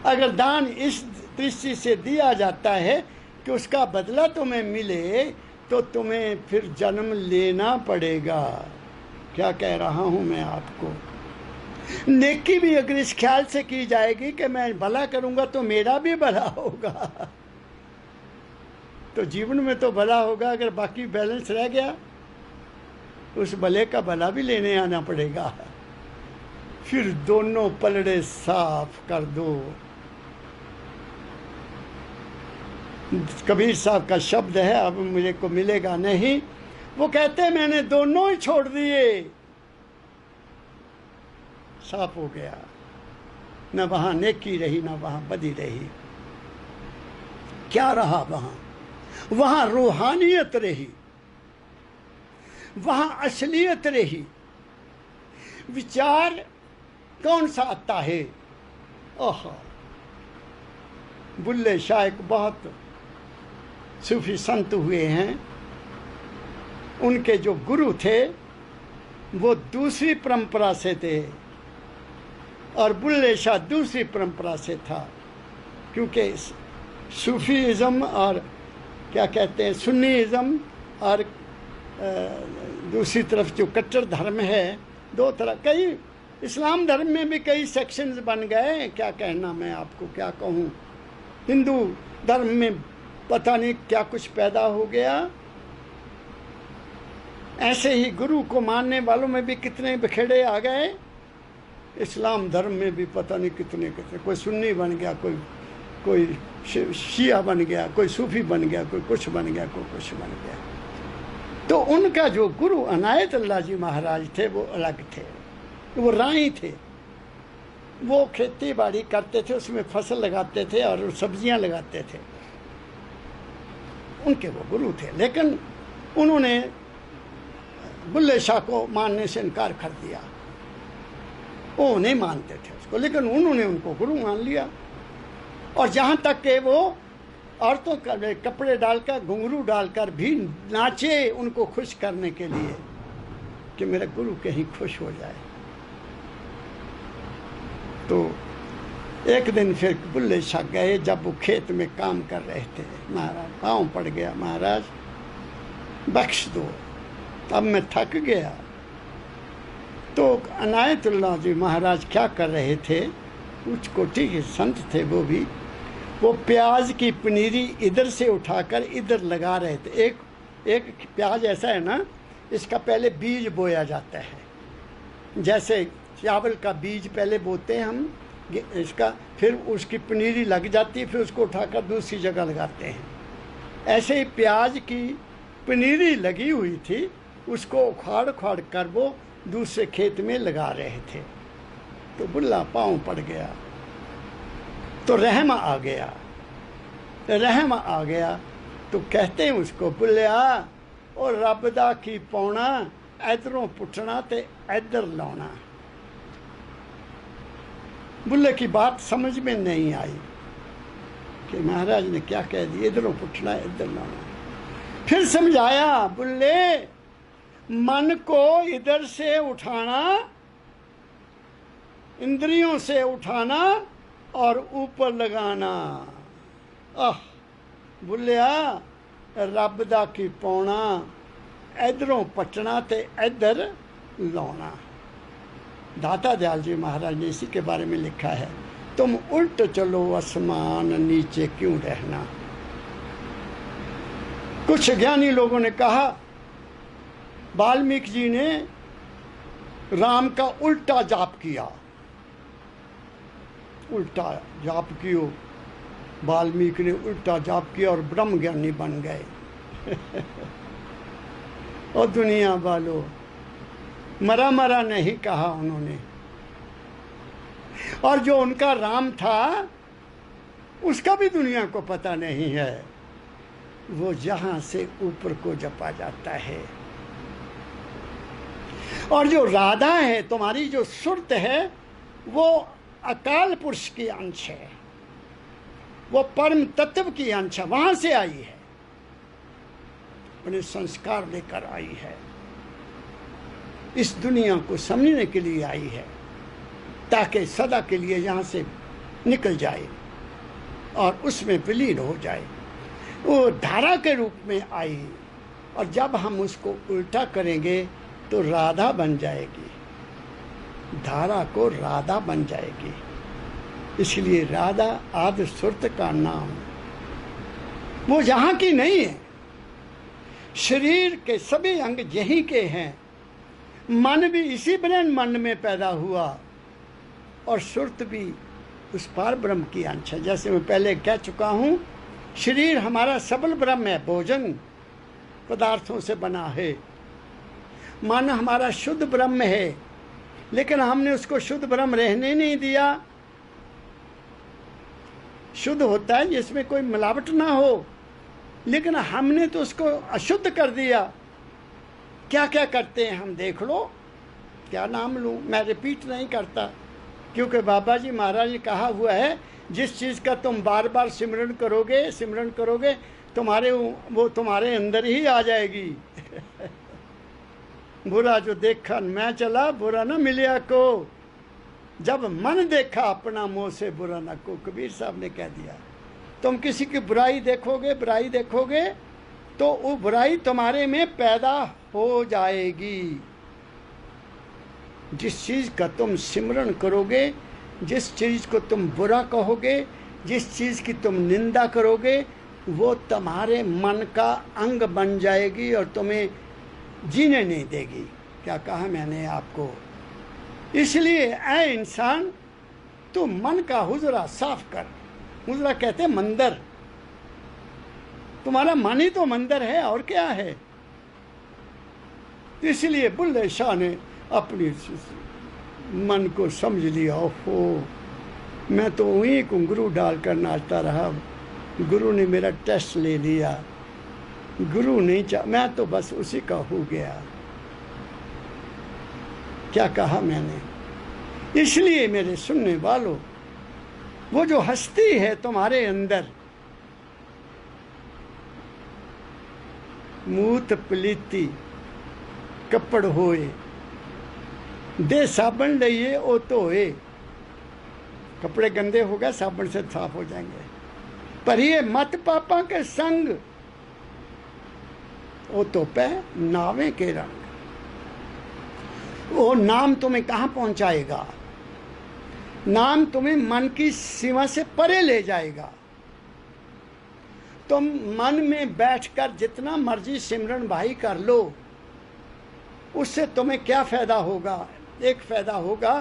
अगर दान इस दृष्टि से दिया जाता है कि उसका बदला तुम्हें मिले, तो तुम्हें फिर जन्म लेना पड़ेगा। क्या कह रहा हूं मैं आपको? नेकी भी अगर इस ख्याल से की जाएगी कि मैं भला करूंगा तो मेरा भी भला होगा, तो जीवन में तो भला होगा। अगर बाकी बैलेंस रह गया, उस भले का भला भी लेने आना पड़ेगा। फिर दोनों पलड़े साफ कर दो। कबीर साहब का शब्द है, अब मुझे को मिलेगा नहीं। वो कहते हैं मैंने दोनों ही छोड़ दिए, साफ हो गया। न वहां नेकी रही, न वहां बदी रही। क्या रहा वहां? वहां रूहानियत रही, वहां असलियत रही। विचार कौन सा आता है? ओह, बुल्ले शाह एक बहुत सूफी संत हुए हैं। उनके जो गुरु थे वो दूसरी परंपरा से थे और बुल्ले शाह दूसरी परंपरा से था, क्योंकि सूफीज़म और क्या कहते हैं सुन्नीज़म और दूसरी तरफ जो कट्टर धर्म है, दो तरह। कई इस्लाम धर्म में भी कई सेक्शंस बन गए। क्या कहना, मैं आपको क्या कहूँ। हिंदू धर्म में पता नहीं क्या कुछ पैदा हो गया। ऐसे ही गुरु को मानने वालों में भी कितने बिखेड़े आ गए। इस्लाम धर्म में भी पता नहीं कितने कितने, कोई सुन्नी बन गया, कोई शिया बन गया, कोई सूफी बन गया, कोई कुछ बन गया, कोई कुछ बन गया। तो उनका जो गुरु अनायत अल्लाह जी महाराज थे वो अलग थे। वो राही थे, वो खेती बाड़ी करते थे, उसमें फसल लगाते थे और सब्जियां लगाते थे। उनके वो गुरु थे, लेकिन उन्होंने बुल्ले शाह को मानने से इनकार कर दिया। वो नहीं मानते थे उसको, लेकिन उन्होंने उनको गुरु मान लिया। और जहाँ तक के वो औरतों का कपड़े डालकर, घुंघरू डालकर भी नाचे उनको खुश करने के लिए कि मेरा गुरु कहीं खुश हो जाए। तो एक दिन फिर बुल्ले शाह गए, जब वो खेत में काम कर रहे थे। महाराज पाँव पड़ गया, महाराज बख्श दो, अब मैं थक गया। तो अनायतुल्लाह जी महाराज क्या कर रहे थे, उच्च कोटि के संत थे वो प्याज की पनीरी इधर से उठाकर इधर लगा रहे थे। एक प्याज ऐसा है ना, इसका पहले बीज बोया जाता है, जैसे चावल का बीज पहले बोते हैं हम इसका, फिर उसकी पनीरी लग जाती है, फिर उसको उठाकर दूसरी जगह लगाते हैं। ऐसे ही प्याज की पनीरी लगी हुई थी, उसको उखाड़ उखाड़ कर वो दूसरे खेत में लगा रहे थे। तो बुल्ला पाँव पड़ गया, तो रहम आ गया। तो कहते हैं उसको, बुल्लिया और रब दा की पाउना, इधरों पुट्टना ते इधर लाना। बुल्ले की बात समझ में नहीं आई कि महाराज ने क्या कह दिया, इधरों पुट्टना इधर लाना। फिर समझाया, बुल्ले मन को इधर से उठाना, इंद्रियों से उठाना और ऊपर लगाना। बुल्लिया रब दा की पाउना, इधरों पटना ते इधर लाना। दाता दयाल जी महाराज ने इसी के बारे में लिखा है, तुम उल्ट चलो आसमान नीचे क्यों रहना। कुछ ज्ञानी लोगों ने कहा, वाल्मीकि जी ने राम का उल्टा जाप किया, उल्टा जाप कियो, वाल्मीकि ने उल्टा जाप किया और ब्रह्म ज्ञानी बन गए। और दुनिया वालों, मरा मरा नहीं कहा उन्होंने। और जो उनका राम था उसका भी दुनिया को पता नहीं है, वो जहां से ऊपर को जपा जाता है। और जो राधा है, तुम्हारी जो सुरत है, वो अकाल पुरुष की अंश है, वो परम तत्व की अंश है, वहां से आई है, अपने संस्कार लेकर आई है, इस दुनिया को समझने के लिए आई है, ताकि सदा के लिए यहाँ से निकल जाए और उसमें विलीन हो जाए। वो धारा के रूप में आई, और जब हम उसको उल्टा करेंगे तो राधा बन जाएगी, धारा को राधा बन जाएगी। इसलिए राधा आदि सुरत का नाम, वो यहाँ की नहीं है। शरीर के सभी अंग यहीं के हैं, मन भी इसी ब्रह्म मन में पैदा हुआ, और सुरत भी उस पार ब्रह्म की अंश है। जैसे मैं पहले कह चुका हूँ, शरीर हमारा सबल ब्रह्म है, भोजन पदार्थों से बना है। मन हमारा शुद्ध ब्रह्म है, लेकिन हमने उसको शुद्ध ब्रह्म रहने नहीं दिया। शुद्ध होता है जिसमें कोई मिलावट ना हो, लेकिन हमने तो उसको अशुद्ध कर दिया। क्या क्या करते हैं हम, देख लो, क्या नाम लूँ, मैं रिपीट नहीं करता, क्योंकि बाबा जी महाराज ने कहा हुआ है, जिस चीज़ का तुम बार बार सिमरन करोगे वो तुम्हारे अंदर ही आ जाएगी। बुरा जो देखा मैं चला, बुरा न मिलिया को, जब मन देखा अपना मुँह से बुरा न को, कबीर साहब ने कह दिया। तुम किसी की बुराई देखोगे तो वो बुराई तुम्हारे में पैदा हो जाएगी। जिस चीज़ का तुम सिमरन करोगे, जिस चीज़ को तुम बुरा कहोगे, जिस चीज़ की तुम निंदा करोगे, वो तुम्हारे मन का अंग बन जाएगी और तुम्हें जीने नहीं देगी। क्या कहा मैंने आपको? इसलिए ऐ इंसान, तू मन का हुजरा साफ कर। हुजरा कहते हैं मंदिर, तुम्हारा मन ही तो मंदिर है, और क्या है। इसलिए बुल्ले शाह ने अपनी मन को समझ लिया, ओहो मैं तो वहीं घुंघरू डालकर नाचता रहा, गुरु ने मेरा टेस्ट ले लिया, गुरु नहीं मैं तो बस उसी का हो गया। क्या कहा मैंने? इसलिए मेरे सुनने वालों, वो जो हस्ती है तुम्हारे अंदर, मूत पलीती कपड़ होए, दे साबन लइए ओ धोए। कपड़े गंदे हो गए, साबन से साफ हो जाएंगे। पर ये मत पापा के संग, वो तो पे नावे के रंग। वो नाम तुम्हें कहाँ पहुंचाएगा? नाम तुम्हें मन की सीमा से परे ले जाएगा। तुम मन में बैठकर जितना मर्जी सिमरन भाई कर लो, उससे तुम्हें क्या फायदा होगा? एक फायदा होगा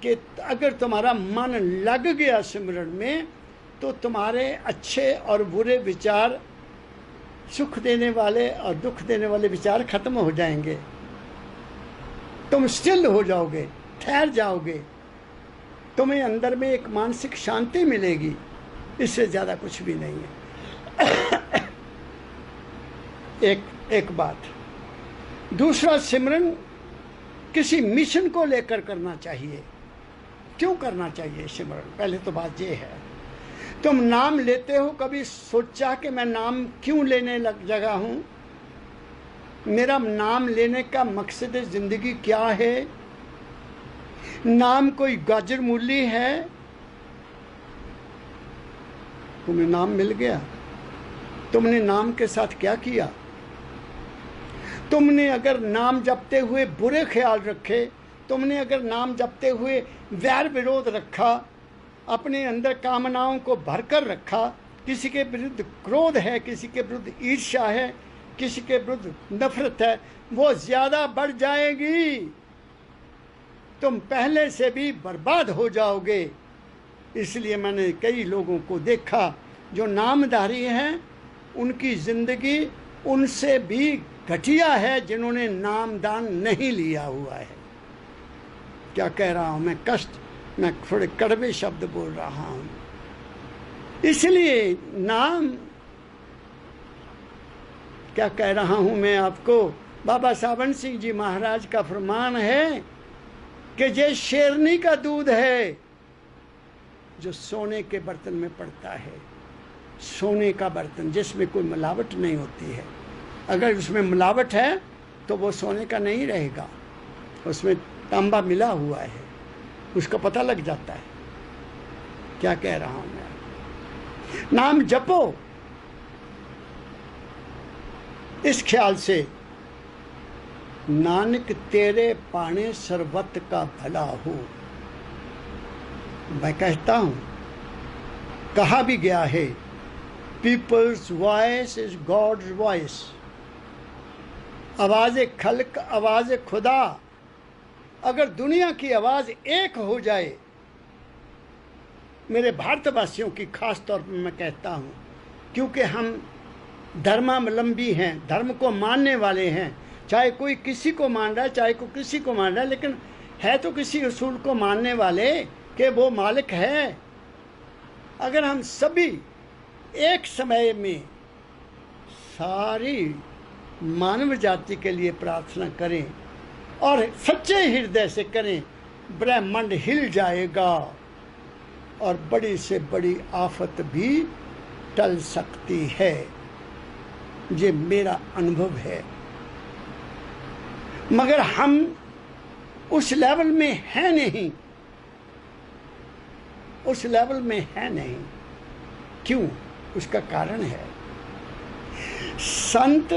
कि अगर तुम्हारा मन लग गया सिमरन में, तो तुम्हारे अच्छे और बुरे विचार, सुख देने वाले और दुख देने वाले विचार खत्म हो जाएंगे। तुम स्टिल हो जाओगे, ठहर जाओगे, तुम्हें अंदर में एक मानसिक शांति मिलेगी। इससे ज़्यादा कुछ भी नहीं है। एक बात। दूसरा, सिमरन किसी मिशन को लेकर करना चाहिए। क्यों करना चाहिए सिमरन? पहले तो बात ये है, तुम नाम लेते हो, कभी सोचा कि मैं नाम क्यों लेने लग जगा हूं? मेरा नाम लेने का मकसद जिंदगी क्या है? नाम कोई गाजर मूली है? तुम्हें नाम मिल गया, तुमने नाम के साथ क्या किया? तुमने अगर नाम जपते हुए बुरे ख्याल रखे, तुमने अगर नाम जपते हुए वैर विरोध रखा, अपने अंदर कामनाओं को भरकर रखा, किसी के विरुद्ध क्रोध है, किसी के विरुद्ध ईर्ष्या है, किसी के विरुद्ध नफरत है, वो ज़्यादा बढ़ जाएगी। तुम पहले से भी बर्बाद हो जाओगे। इसलिए मैंने कई लोगों को देखा जो नामधारी हैं, उनकी ज़िंदगी उनसे भी घटिया है जिन्होंने नामदान नहीं लिया हुआ है। क्या कह रहा हूँ मैं थोड़े कड़वे शब्द बोल रहा हूँ। इसलिए नाम, क्या कह रहा हूँ मैं आपको, बाबा सावन सिंह जी महाराज का फरमान है कि ये शेरनी का दूध है जो सोने के बर्तन में पड़ता है। सोने का बर्तन जिसमें कोई मिलावट नहीं होती है। अगर उसमें मिलावट है तो वो सोने का नहीं रहेगा, उसमें तांबा मिला हुआ है, उसका पता लग जाता है। क्या कह रहा हूं मैं? नाम जपो इस ख्याल से, नानक तेरे पाने सर्वत का भला हो। मैं कहता हूं, कहा भी गया है, people's voice is God's voice. आवाज़ खल्क, आवाज़ खुदा। अगर दुनिया की आवाज़ एक हो जाए, मेरे भारतवासियों की खास तौर पर मैं कहता हूँ, क्योंकि हम धर्मावलंबी हैं, धर्म को मानने वाले हैं, चाहे कोई किसी को मान रहा है, चाहे कोई किसी को मान रहा है, लेकिन है तो किसी उसूल को मानने वाले कि वो मालिक है। अगर हम सभी एक समय में सारी मानव जाति के लिए प्रार्थना करें और सच्चे हृदय से करें, ब्रह्मांड हिल जाएगा और बड़ी से बड़ी आफत भी टल सकती है। ये मेरा अनुभव है। मगर हम उस लेवल में हैं नहीं, उस लेवल में है नहीं। क्यों? उसका कारण है, संत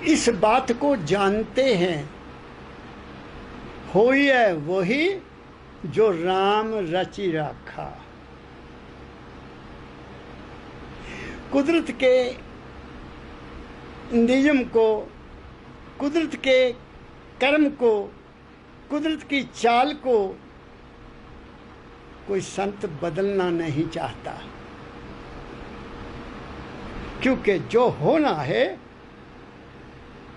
इस बात को जानते हैं, होई है वही जो राम रचि रखा। कुदरत के नियम को, कुदरत के कर्म को, कुदरत की चाल को कोई संत बदलना नहीं चाहता, क्योंकि जो होना है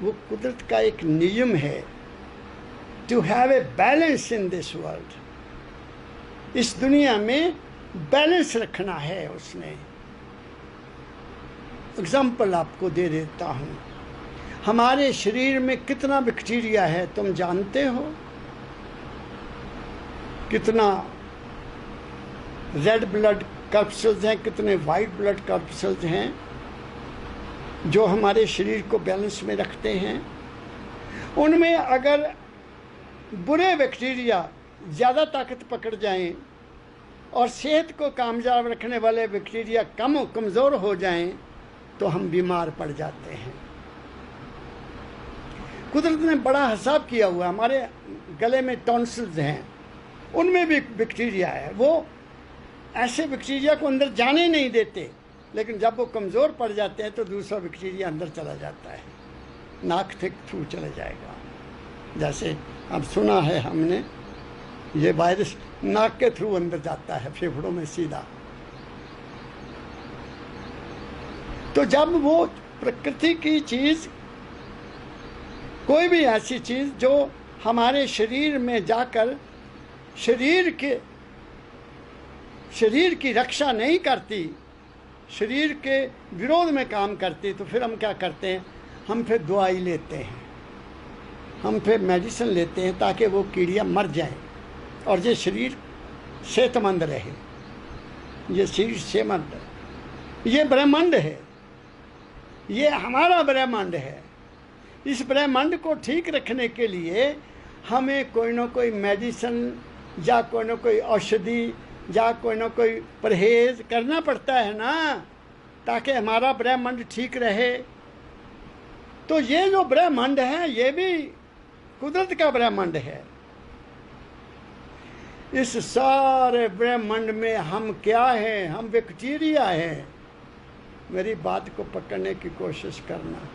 वो कुदरत का एक नियम है। To have a balance in this world. इस दुनिया में बैलेंस रखना है उसने। एग्जाम्पल आपको दे देता हूँ, हमारे शरीर में कितना बैक्टीरिया है तुम जानते हो? कितना रेड ब्लड कॉर्पसेल्स हैं, कितने वाइट ब्लड कॉर्पसेल्स हैं जो हमारे शरीर को बैलेंस में रखते हैं। उनमें अगर बुरे बैक्टीरिया ज़्यादा ताकत पकड़ जाएं और सेहत को कामयाब रखने वाले बैक्टीरिया कमज़ोर हो जाएं तो हम बीमार पड़ जाते हैं। कुदरत ने बड़ा हिसाब किया हुआ है। हमारे गले में टॉन्सिल्स हैं, उनमें भी बैक्टीरिया है। वो ऐसे बैक्टीरिया को अंदर जाने नहीं देते, लेकिन जब वो कमज़ोर पड़ जाते हैं तो दूसरा बैक्टीरिया अंदर चला जाता है, नाक के थ्रू चला जाएगा। जैसे अब सुना है हमने, ये वायरस नाक के थ्रू अंदर जाता है फेफड़ों में सीधा। तो जब वो प्रकृति की चीज़, कोई भी ऐसी चीज़ जो हमारे शरीर में जाकर शरीर की रक्षा नहीं करती, शरीर के विरोध में काम करती, तो फिर हम क्या करते हैं? हम फिर दवाई लेते हैं, हम फिर मेडिसिन लेते हैं ताकि वो कीड़ियाँ मर जाएं और ये शरीर सेहतमंद रहे। ये शरीर सेहतमंद, ये ब्रह्मांड है, ये हमारा ब्रह्मांड है। इस ब्रह्मांड को ठीक रखने के लिए हमें कोई ना कोई मेडिसिन या कोई ना कोई औषधि या कोई ना कोई परहेज करना पड़ता है ना, ताकि हमारा ब्रह्मांड ठीक रहे। तो ये जो ब्रह्मांड है ये भी कुदरत का ब्रह्मांड है। इस सारे ब्रह्मांड में हम क्या हैं? हम बैक्टीरिया हैं। मेरी बात को पकड़ने की कोशिश करना।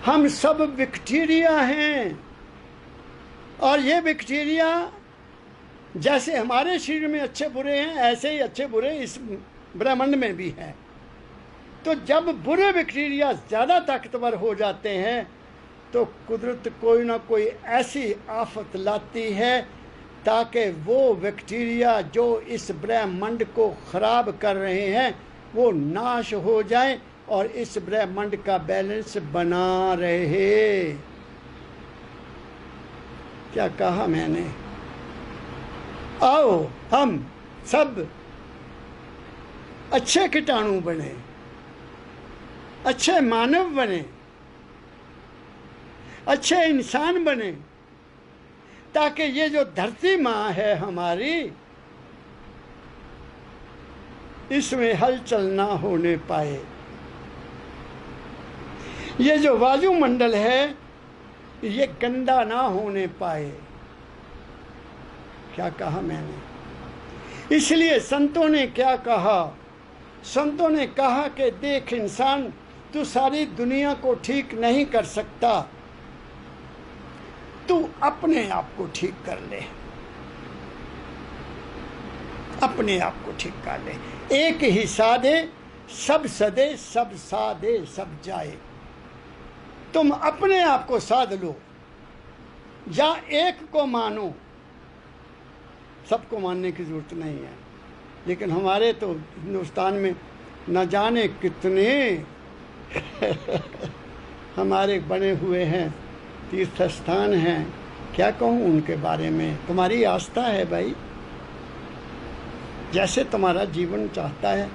हम सब बैक्टीरिया हैं, और ये बैक्टीरिया जैसे हमारे शरीर में अच्छे बुरे हैं, ऐसे ही अच्छे बुरे इस ब्रह्मांड में भी हैं। तो जब बुरे बैक्टीरिया ज़्यादा ताकतवर हो जाते हैं तो कुदरत कोई ना कोई ऐसी आफत लाती है ताकि वो बैक्टीरिया जो इस ब्रह्मांड को ख़राब कर रहे हैं वो नाश हो जाए और इस ब्रह्मांड का बैलेंस बना रहे। क्या कहा मैंने? आओ हम सब अच्छे कीटाणु बने, अच्छे मानव बने, अच्छे इंसान बने, ताकि ये जो धरती माँ है हमारी, इसमें हलचल ना होने पाए। ये जो वायुमंडल है ये गंदा ना होने पाए। क्या कहा मैंने? इसलिए संतों ने क्या कहा? संतों ने कहा कि देख इंसान, तू सारी दुनिया को ठीक नहीं कर सकता, तू अपने आप को ठीक कर ले, अपने आप को ठीक कर ले। एक ही साधे सब सदे, सब साधे सब जाए। तुम अपने आप को साध लो या एक को मानो। सबको मानने की जरूरत नहीं है, लेकिन हमारे तो हिंदुस्तान में न जाने कितने हमारे बने हुए हैं तीर्थ स्थान हैं। क्या कहूँ उनके बारे में? तुम्हारी आस्था है भाई, जैसे तुम्हारा जीवन चाहता है।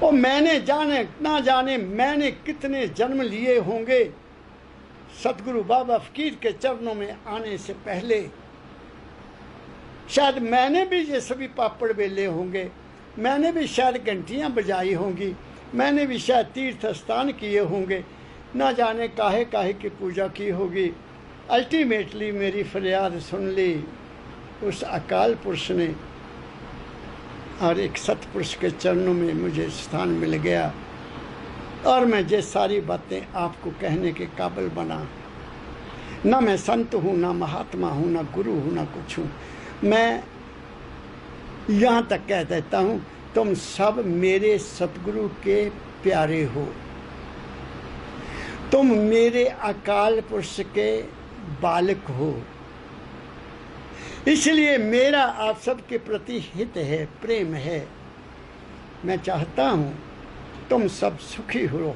और मैंने जाने ना जाने मैंने कितने जन्म लिए होंगे सतगुरु बाबा फकीर के चरणों में आने से पहले। शायद मैंने भी ये सभी पापड़ बेले होंगे, मैंने भी शायद घंटियाँ बजाई होंगी, मैंने भी शायद तीर्थ स्थान किए होंगे, ना जाने काहे काहे की पूजा की होगी। अल्टीमेटली मेरी फरियाद सुन ली उस अकाल पुरुष ने, और एक सतपुरुष के चरणों में मुझे स्थान मिल गया, और मैं ये सारी बातें आपको कहने के काबिल बना। ना मैं संत हूँ, ना महात्मा हूँ, ना गुरु हूँ, ना कुछ हूँ। मैं यहाँ तक कह देता हूँ, तुम सब मेरे सतगुरु के प्यारे हो, तुम मेरे अकाल पुरुष के बालक हो। इसलिए मेरा आप सबके प्रति हित है, प्रेम है। मैं चाहता हूँ तुम सब सुखी हो,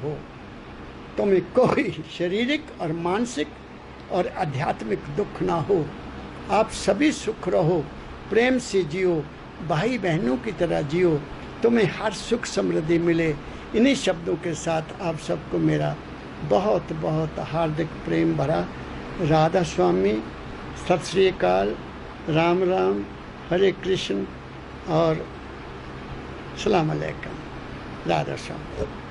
तुम्हें कोई शारीरिक और मानसिक और आध्यात्मिक दुख ना हो। आप सभी सुख रहो, प्रेम से जियो, भाई बहनों की तरह जियो, तुम्हें हर सुख समृद्धि मिले। इन्हीं शब्दों के साथ आप सबको मेरा बहुत बहुत हार्दिक प्रेम भरा राधा स्वामी, सत श्री अकाल, राम राम, हरे कृष्ण और सलाम अलैकुम। राधा स्वामी।